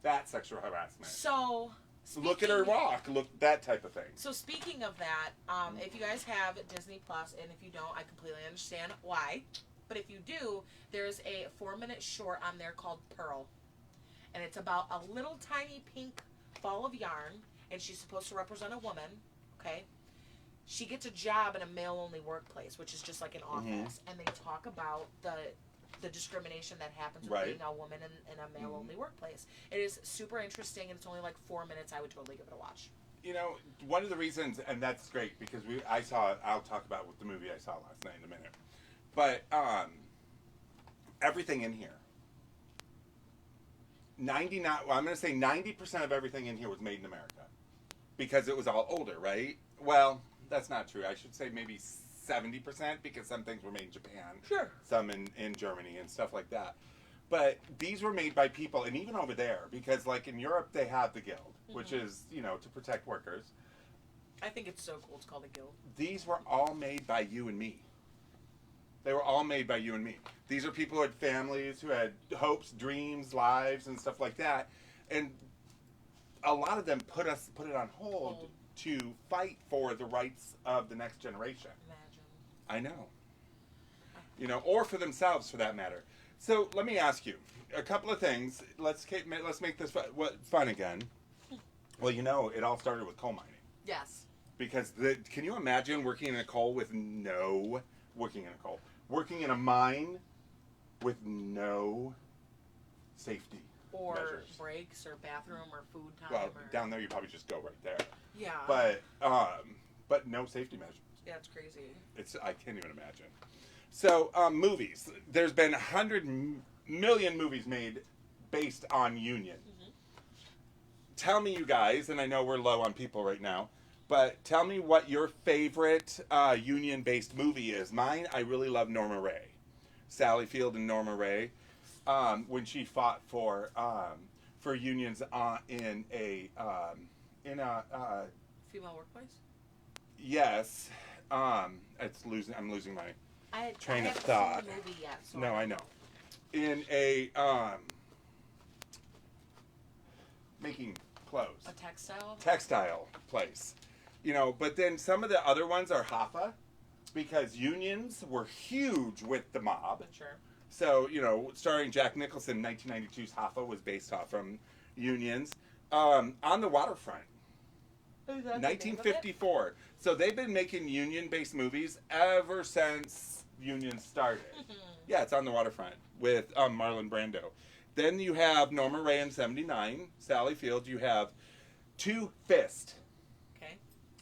That's sexual harassment. So, Look at her walk. Look, that type of thing. So speaking of that, if you guys have Disney Plus, and if you don't, I completely understand why. But if you do, there's a 4-minute short on there called Pearl. And it's about a little tiny pink ball of yarn, and she's supposed to represent a woman, okay? She gets a job in a male-only workplace, which is just like an office, and they talk about the discrimination that happens with being a woman in a male-only workplace. It is super interesting, and it's only like 4 minutes. I would totally give it a watch. You know, one of the reasons, and that's great, because I'll talk about what the movie I saw last night in a minute. But everything in here, I'm going to say 90% of everything in here was made in America, because it was all older, right? Well, that's not true. I should say maybe 70%, because some things were made in Japan, Sure. some in Germany and stuff like that. But these were made by people, and even over there, because like in Europe they have the guild, which is, to protect workers. I think it's so cool. It's called a guild. These were all made by you and me. They were all made by you and me. These are people who had families, who had hopes, dreams, lives, and stuff like that. And a lot of them put it on hold to fight for the rights of the next generation. Imagine. I know. Or for themselves, for that matter. So let me ask you a couple of things. Let's make this fun again. Well, it all started with coal mining. Yes. Because can you imagine working in working in a mine with no safety Or measures. breaks or bathroom or food time. Well, or... down there you probably just go right there. Yeah. But no safety measures. Yeah, it's crazy. I can't even imagine. So movies. There's been 100 million movies made based on union. Tell me, you guys, and I know we're low on people right now, but tell me what your favorite union-based movie is. Mine, I really love Norma Ray. Sally Field and Norma Ray, when she fought for unions in a Female workplace? yes. I'm losing my train of haven't thought. seen the movie yet, so No, I know. In a making clothes. A Textile place. But then some of the other ones are Hoffa, because unions were huge with the mob. Sure. So, starring Jack Nicholson, 1992's Hoffa was based off from unions. On the waterfront, Is that the name of it? 1954. So they've been making union-based movies ever since unions started. Yeah, it's on the waterfront with Marlon Brando. Then you have Norma Ray in 79, Sally Field. You have Two Fist Okay.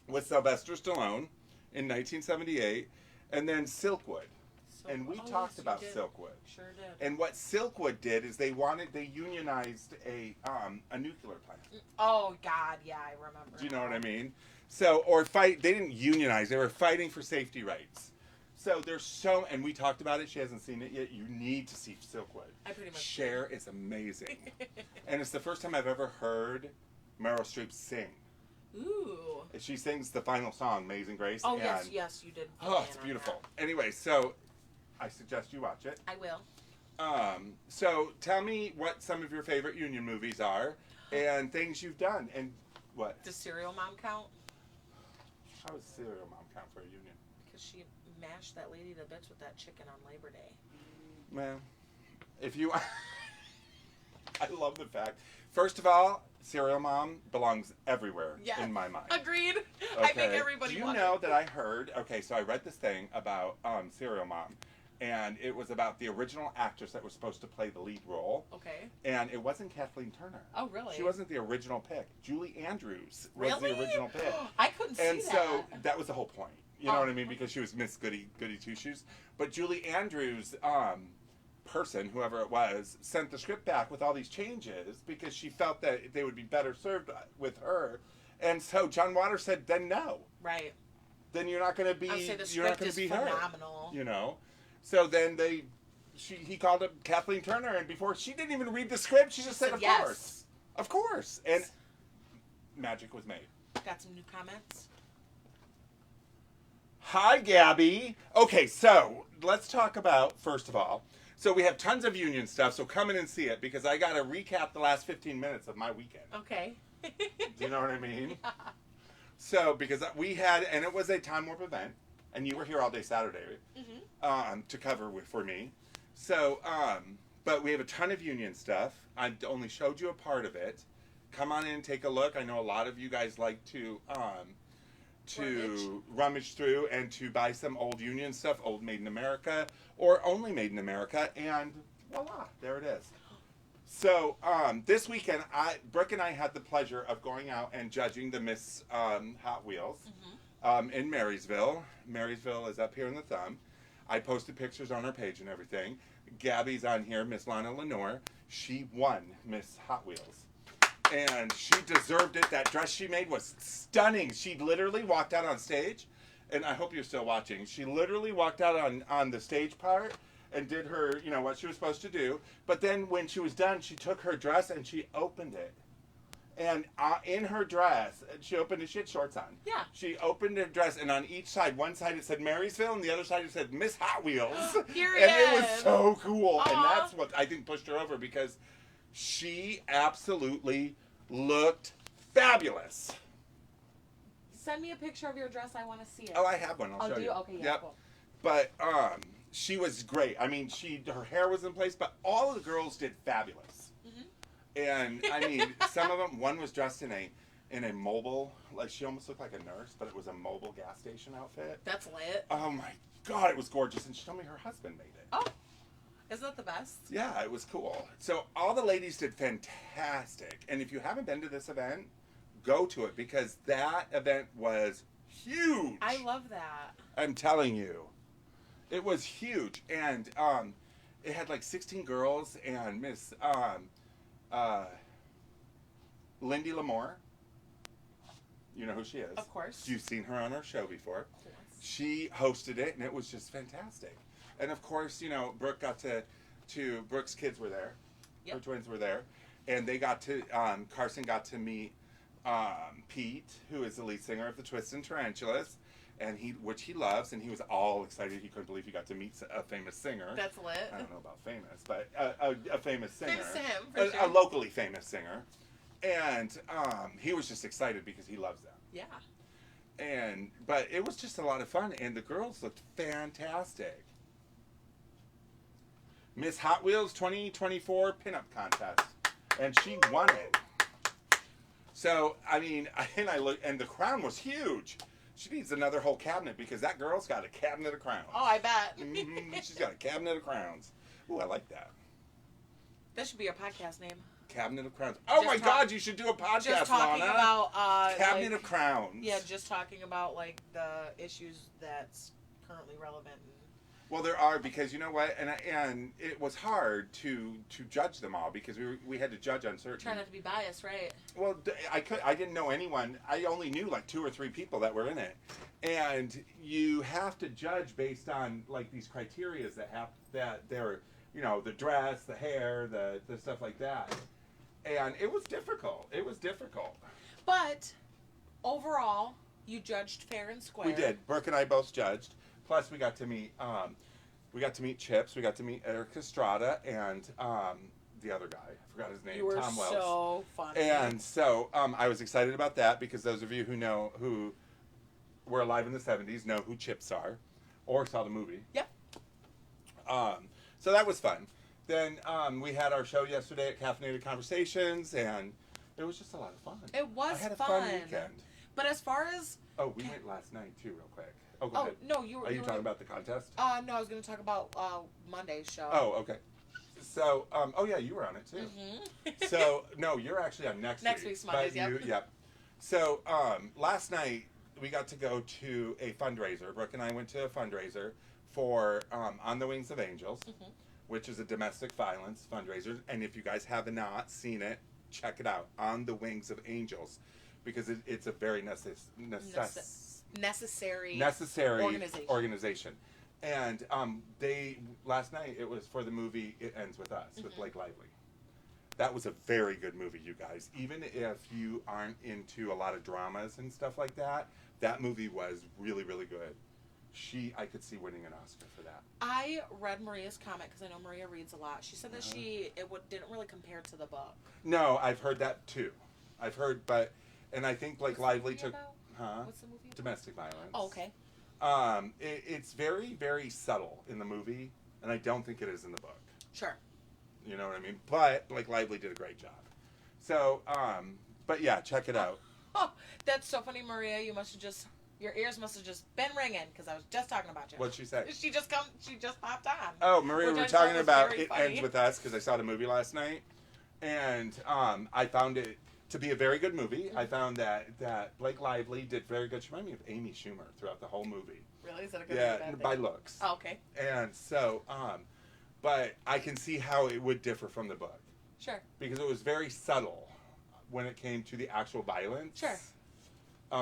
with Sylvester Stallone in 1978, and then Silkwood. So, And we oh, talked yes, you about did. Silkwood. Sure did. And what Silkwood did is they unionized a nuclear plant. Oh God, yeah, I remember. Do you know what I mean? So, they didn't unionize, they were fighting for safety rights. So and we talked about it, she hasn't seen it yet, you need to see Silkwood. I pretty much Cher is amazing. And it's the first time I've ever heard Meryl Streep sing. Ooh. She sings the final song, Amazing Grace. Oh, and, yes, you did. Oh, it's beautiful. Anyway, so I suggest you watch it. I will. So tell me what some of your favorite union movies are and things you've done. And what? Does Serial Mom count? How does Serial Mom count for a union? Because she mashed that lady to bits with that chicken on Labor Day. Well, if you... I love the fact. First of all, Serial Mom belongs everywhere in my mind. Agreed. Okay. I think everybody Do you watch know it. that I heard... Okay, so I read this thing about Serial Mom. And it was about the original actress that was supposed to play the lead role. Okay. And it wasn't Kathleen Turner. Oh, really? She wasn't the original pick. Julie Andrews was Really? the original pick. I couldn't And see so that. that was the whole point. You know what I mean? Because she was Miss Goody Two Shoes. But Julie Andrews, person, whoever it was, sent the script back with all these changes because she felt that they would be better served with her. And so John Waters said, then no. Right. Then you're not going to be. I would say the You're not script going is to be her. phenomenal. You know. So then he called up Kathleen Turner, and before she didn't even read the script, she just said, "Of yes. course, of course," and magic was made. Got some new comments. Hi, Gabby. Okay, so let's talk about first of all. So we have tons of union stuff. So come in and see it because I got to recap the last 15 minutes of my weekend. Okay. Do you know what I mean? So because we had, and it was a Time Warp event, and you were here all day Saturday, to cover for me. So, but we have a ton of union stuff. I only showed you a part of it. Come on in and take a look. I know a lot of you guys like to rummage through and to buy some old union stuff, old Made in America, or only Made in America, and voila, there it is. So this weekend, Brooke and I had the pleasure of going out and judging the Miss Hot Wheels in Marysville. Marysville is up here in the thumb. I posted pictures on our page and everything. Gabby's on here, Miss Lana Lenore. She won Miss Hot Wheels. And she deserved it. That dress she made was stunning. She literally walked out on stage, and I hope you're still watching. She literally walked out on the stage part and did her, what she was supposed to do. But then when she was done, she took her dress and she opened it. And in her dress, she opened it. She had shorts on. Yeah. She opened her dress, and on each side, one side it said Marysville, and the other side it said Miss Hot Wheels. Period. And it was so cool. Aww. And that's what I think pushed her over because she absolutely looked fabulous. Send me a picture of your dress. I want to see it. Oh, I have one. I'll show do you. Okay, yeah, Yep. cool. But she was great. I mean, her hair was in place, but all of the girls did fabulous. And I mean, some of them. One was dressed in a mobile, like she almost looked like a nurse, but it was a mobile gas station outfit. That's lit. Oh my God, it was gorgeous, and she told me her husband made it. Oh, isn't that the best? Yeah, it was cool. So all the ladies did fantastic, and if you haven't been to this event, go to it because that event was huge. I love that. I'm telling you, it was huge, and it had like 16 girls and Miss Lindy Lamore. You know who she is. Of course. You've seen her on our show before. Of course. She hosted it, and it was just fantastic. And of course, Brooke got to Brooke's kids were there. Yep. Her twins were there, and they got to Carson got to meet Pete, who is the lead singer of the Twists and Tarantulas, and which he loves, and he was all excited. He couldn't believe he got to meet a famous singer. That's lit. I don't know about famous, but a famous singer. Famous to him, for sure. A locally famous singer. And he was just excited because he loves them. Yeah. But it was just a lot of fun, and the girls looked fantastic. Miss Hot Wheels 2024 Pinup Contest, and she won it. So I mean, and I look, and the crown was huge. She needs another whole cabinet because that girl's got a cabinet of crowns. Oh, I bet. She's got a cabinet of crowns. Ooh, I like that. That should be your podcast name. Cabinet of Crowns. Oh Just my talk- God, you should do a podcast, Just talking Lana. about Cabinet like, of Crowns. Yeah, just talking about like the issues that's currently relevant. Well, there are, because you know what, and it was hard to judge them all because we had to judge on certain. Try not to be biased, right? Well, I didn't know anyone. I only knew like 2 or 3 people that were in it, and you have to judge based on like these criterias that they're, you know, the dress, the hair, the stuff like that, and it was difficult. It was difficult. But overall, you judged fair and square. We did. Brooke and I both judged. Plus, we got to meet Chips. We got to meet Eric Estrada and the other guy. I forgot his name. You were Tom Wells. so funny. And so I was excited about that because those of you who were alive in the 70s know who Chips are, or saw the movie. Yep. So that was fun. Then we had our show yesterday at Caffeinated Conversations, and it was just a lot of fun. It was I had a fun. fun weekend. But as far as We went last night too, real quick. Oh, go oh ahead. no, you were. Are you talking about the contest? No, I was going to talk about Monday's show. Oh, okay. So, yeah, you were on it too. Mm-hmm. So, no, you're actually on next week's Mondays. but yep. So, last night we got to go to a fundraiser. Brooke and I went to a fundraiser for On the Wings of Angels, which is a domestic violence fundraiser. And if you guys have not seen it, check it out. On the Wings of Angels, because it's a very necessary organization. And they last night it was for the movie It Ends With Us with Blake Lively. That was a very good movie, you guys. Even if you aren't into a lot of dramas and stuff like that, that movie was really, really good. I could see winning an Oscar for that. I read Maria's comment because I know Maria reads a lot. She said that didn't really compare to the book. No, I've heard that too. And I think Blake Lively took. What's the movie about? Domestic violence. Oh, okay. It's very, very subtle in the movie, and I don't think it is in the book. Sure. You know what I mean? But Blake Lively did a great job. So, but yeah, check it out. Oh, that's so funny, Maria. Your ears must have just been ringing because I was just talking about you. What'd she say? She just popped on. Oh, Maria, we were I thought talking was about very It funny. Ends With Us because I saw the movie last night, and I found it to be a very good movie. I found that Blake Lively did very good. She reminded me of Amy Schumer throughout the whole movie. Really? Is that a good or bad thing? By looks. Oh, okay. And so, but I can see how it would differ from the book. Sure. Because it was very subtle when it came to the actual violence. Sure.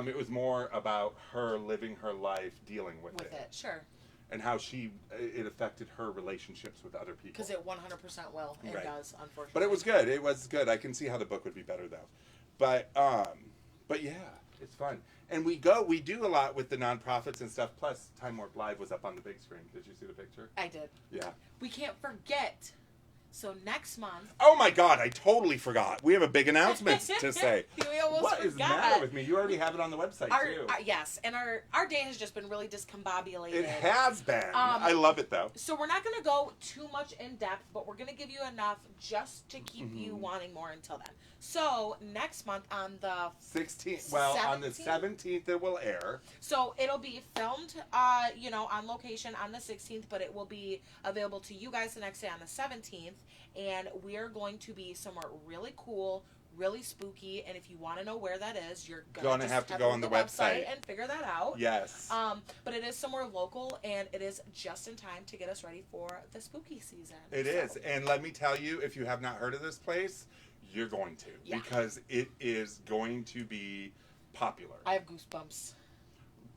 It was more about her living her life dealing with it. Sure. And how it affected her relationships with other people. Because it 100% will and Right. does, unfortunately. But it was good. It was good. I can see how the book would be better though. But yeah, it's fun. And we do a lot with the nonprofits and stuff. Plus, Time Warp Live was up on the big screen. Did you see the picture? I did. Yeah. We can't forget. So next month. Oh my God! I totally forgot. We have a big announcement to say. We almost What forgot. is the matter with me? You already have it on the website too. Yes, and our day has just been really discombobulated. It has been. I love it though. So we're not going to go too much in depth, but we're going to give you enough just to keep you wanting more until then. So next month on the 16th. Well, on the 17th? 17th it will air. So it'll be filmed, on location on the 16th, but it will be available to you guys the next day on the 17th. And we are going to be somewhere really cool, really spooky. And if you want to know where that is, you're going to have to go on the website and figure that out. Yes. But it is somewhere local, and it is just in time to get us ready for the spooky season. It is. And let me tell you, if you have not heard of this place, you're going to. Yeah. Because it is going to be popular. I have goosebumps.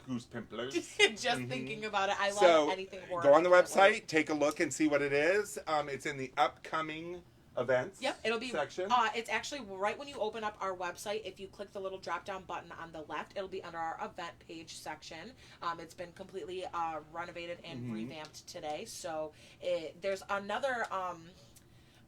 Goose pimplers. Just thinking about it. I love So, anything horror. go on the I can't wait. website, take a look and see what it is. It's in the upcoming events Yep, it'll be section. It's actually right when you open up our website. If you click the little drop-down button on the left, it'll be under our event page section. It's been completely renovated and revamped today. So there's another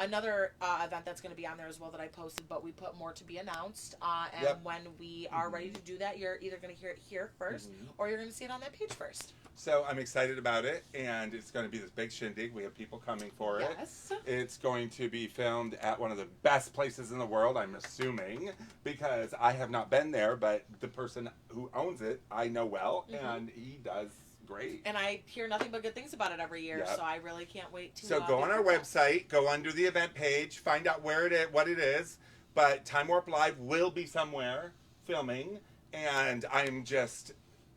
another event that's going to be on there as well that I posted, but we put more to be announced. And Yep. when we are ready to do that, you're either going to hear it here 1st or you're going to see it on that page first. So I'm excited about it, and it's going to be this big shindig. We have people coming for it. Yes. It's going to be filmed at one of the best places in the world, I'm assuming, because I have not been there, but the person who owns it I know well, and he does great. And I hear nothing but good things about it every year, Yep. so I really can't wait to. So go on our website, go under the event page, find out where it is, what it is. But Time Warp Live will be somewhere filming, and I'm just,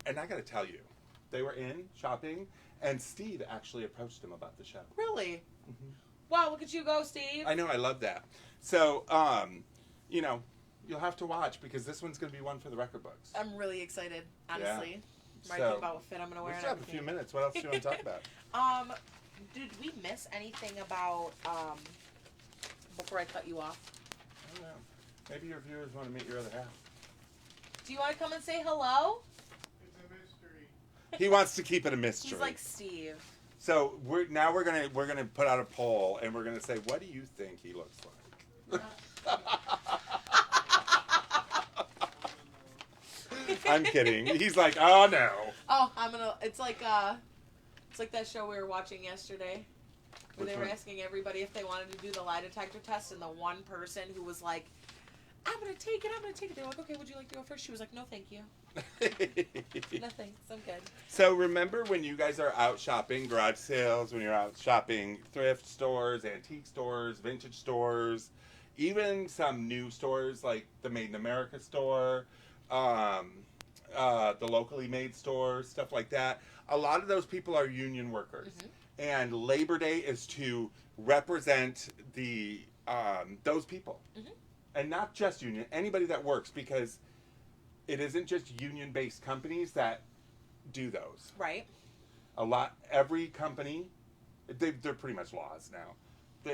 and I got to tell you, they were in shopping, and Steve actually approached him about the show. Really? Wow, look at you go, Steve. I know, I love that. So, you know, you'll have to watch because this one's going to be one for the record books. I'm really excited, honestly. So, Right about what fit I'm going to wear. We and still have a everything. few minutes. What else do you want to talk about? Did we miss anything about before I cut you off? I don't know. Maybe your viewers want to meet your other half. Do you want to come and say hello? It's a mystery. He wants to keep it a mystery. He's like Steve. So we're gonna put out a poll, and we're gonna say, what do you think he looks like? I'm kidding. He's like, oh no. Oh, it's like that show we were watching yesterday, where Which they were one? asking everybody if they wanted to do the lie detector test, and the one person who was like, I'm gonna take it. They were like, okay, would you like to go first? She was like, no, thank you. No thanks, I'm good. So remember when you guys are out shopping, garage sales, when you're out shopping thrift stores, antique stores, vintage stores, even some new stores like the Made in America store, the locally made stores, stuff like that. A lot of those people are union workers. And Labor Day is to represent the those people. And not just union, anybody that works, because it isn't just union-based companies that do those. Right. Every company, they're pretty much laws now.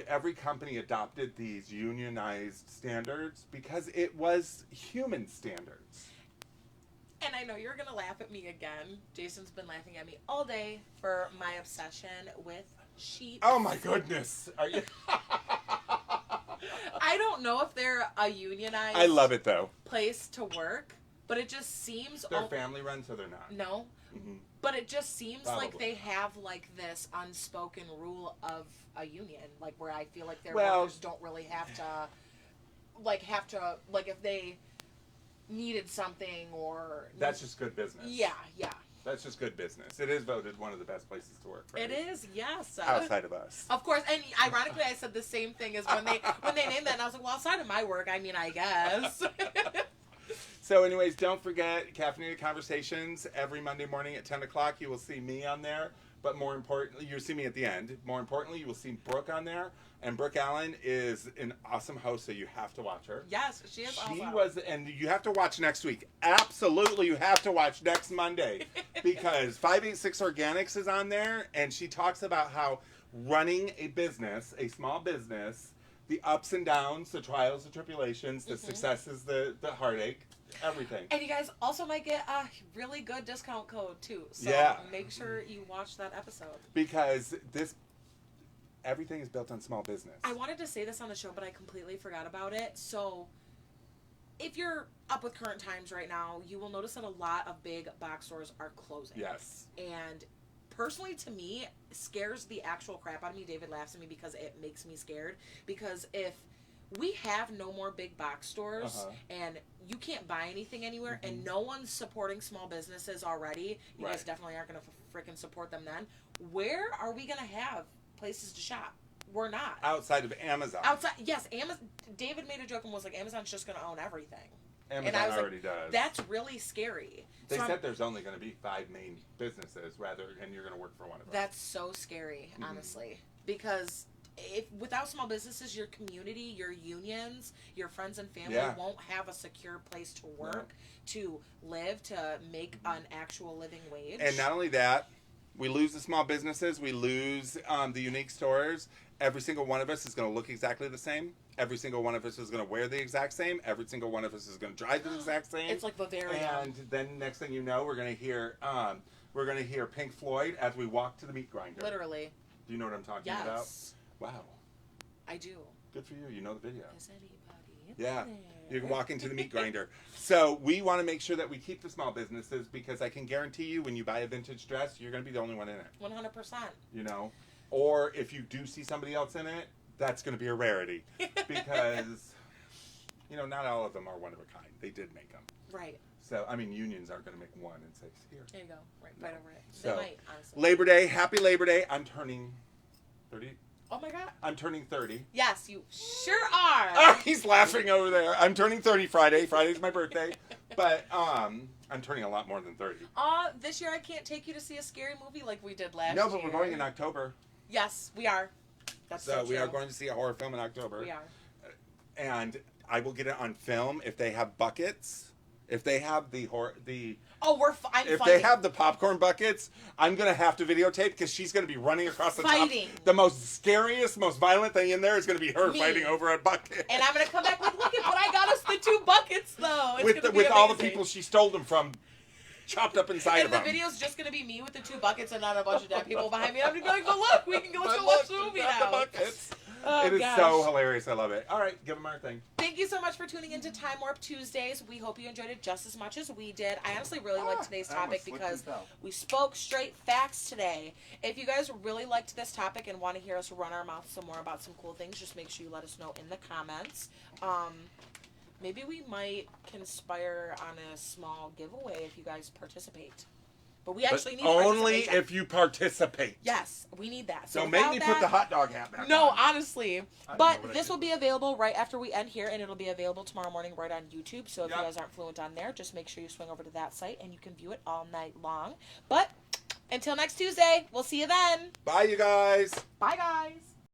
Every company adopted these unionized standards because it was human standards. And I know you're going to laugh at me again. Jason's been laughing at me all day for my obsession with sheep. Oh my goodness. Are you? I don't know if they're a unionized I love it though. place to work, but it just seems... They're family run, so they're not. No. But it just seems like Probably. they have like this unspoken rule of a union, like where I feel like their Well- workers don't really have to if they needed something or That's just good business. yeah. That's just good business. It is voted one of the best places to work. Right? It is, yes. Outside of us. Of course, and ironically, I said the same thing as when they named that, and I was like, well, outside of my work, I mean, I guess. So anyways, don't forget Caffeinated Conversations every Monday morning at 10 o'clock. You will see me on there. But more importantly, you'll see me at the end. More importantly, you will see Brooke on there. And Brooke Allen is an awesome host, so you have to watch her. Yes, she is awesome. And you have to watch next week. Absolutely, you have to watch next Monday. Because 586 Organics is on there, and she talks about how running a business, a small business, the ups and downs, the trials, the tribulations, the successes, the heartache, everything. And you guys also might get a really good discount code, too. So Yeah. make sure you watch that episode. Because everything is built on small business. I wanted to say this on the show, but I completely forgot about it. So if you're up with current times right now, you will notice that a lot of big box stores are closing. Yes. And personally, to me, scares the actual crap out of me. David laughs at me because it makes me scared. Because if we have no more big box stores and you can't buy anything anywhere and no one's supporting small businesses already, you guys definitely aren't going to freaking support them then. Where are we going to have places to shop? We're not. Outside of Amazon. Yes, Amazon. David made a joke and was like, Amazon's just going to own everything. Amazon and I was already like, does. That's really scary. They So said there's only going to be 5 main businesses, and you're going to work for one of them. that's so scary, honestly, because without small businesses, your community, your unions, your friends and family won't have a secure place to work, to live, to make an actual living wage. And not only that, we lose the small businesses, we lose the unique stores. Every single one of us is going to look exactly the same. Every single one of us is going to wear the exact same. Every single one of us is going to drive the exact same. It's like Bavaria. And then next thing you know, we're going to hear Pink Floyd as we walk to the meat grinder. Literally. Do you know what I'm talking Yes. about? Wow. I do. Good for you. You know the video. Is anybody Yeah. there? You can walk into the meat grinder. So we want to make sure that we keep the small businesses because I can guarantee you when you buy a vintage dress, you're going to be the only one in it. 100%. You know? Or if you do see somebody else in it, that's going to be a rarity. Because, you know, not all of them are one of a kind. They did make them. Right. So, I mean, unions aren't going to make one and say, here. There you go. Right over it. So, They might, honestly. Labor Day. Happy Labor Day. I'm turning 30. Oh my God. I'm turning 30. Yes, you sure are. Ah, he's laughing over there. I'm turning 30 Friday. Friday's my birthday. But I'm turning a lot more than 30. This year I can't take you to see a scary movie like we did last year. No, but we're going in October. Yes, we are. That's so we true. are going to see a horror film in October. We are. And I will get it on film if they have buckets. If they have the Oh, I'm if fighting. they have the popcorn buckets, I'm gonna have to videotape because she's gonna be running across the Fighting. top. The most scariest, most violent thing in there is gonna be her Me. fighting over a bucket. And I'm gonna come back with, look at what I got us the 2 buckets though. It's gonna be with all the amazing. people she stole them from, chopped up inside And of the them. video's just gonna be me with the 2 buckets and not a bunch of dead people behind me. I'm just gonna go look. We can go let's go watch the movie got now. The buckets. Oh, it is gosh. so hilarious. I love it. All right, give them our thing. Thank you so much for tuning into Time Warp Tuesdays. We hope you enjoyed it just as much as we did. I honestly really liked today's topic because we spoke straight facts today. If you guys really liked this topic and want to hear us run our mouth some more about some cool things, just make sure you let us know in the comments. Maybe we might conspire on a small giveaway if you guys participate. But we actually need only participation. if you participate. Yes, we need that. So make me put the hot dog hat back No, on. honestly. I But know what I this did. will be available right after we end here, and it'll be available tomorrow morning right on YouTube. So if Yep. you guys aren't fluent on there, just make sure you swing over to that site, and you can view it all night long. But until next Tuesday, we'll see you then. Bye, you guys. Bye, guys.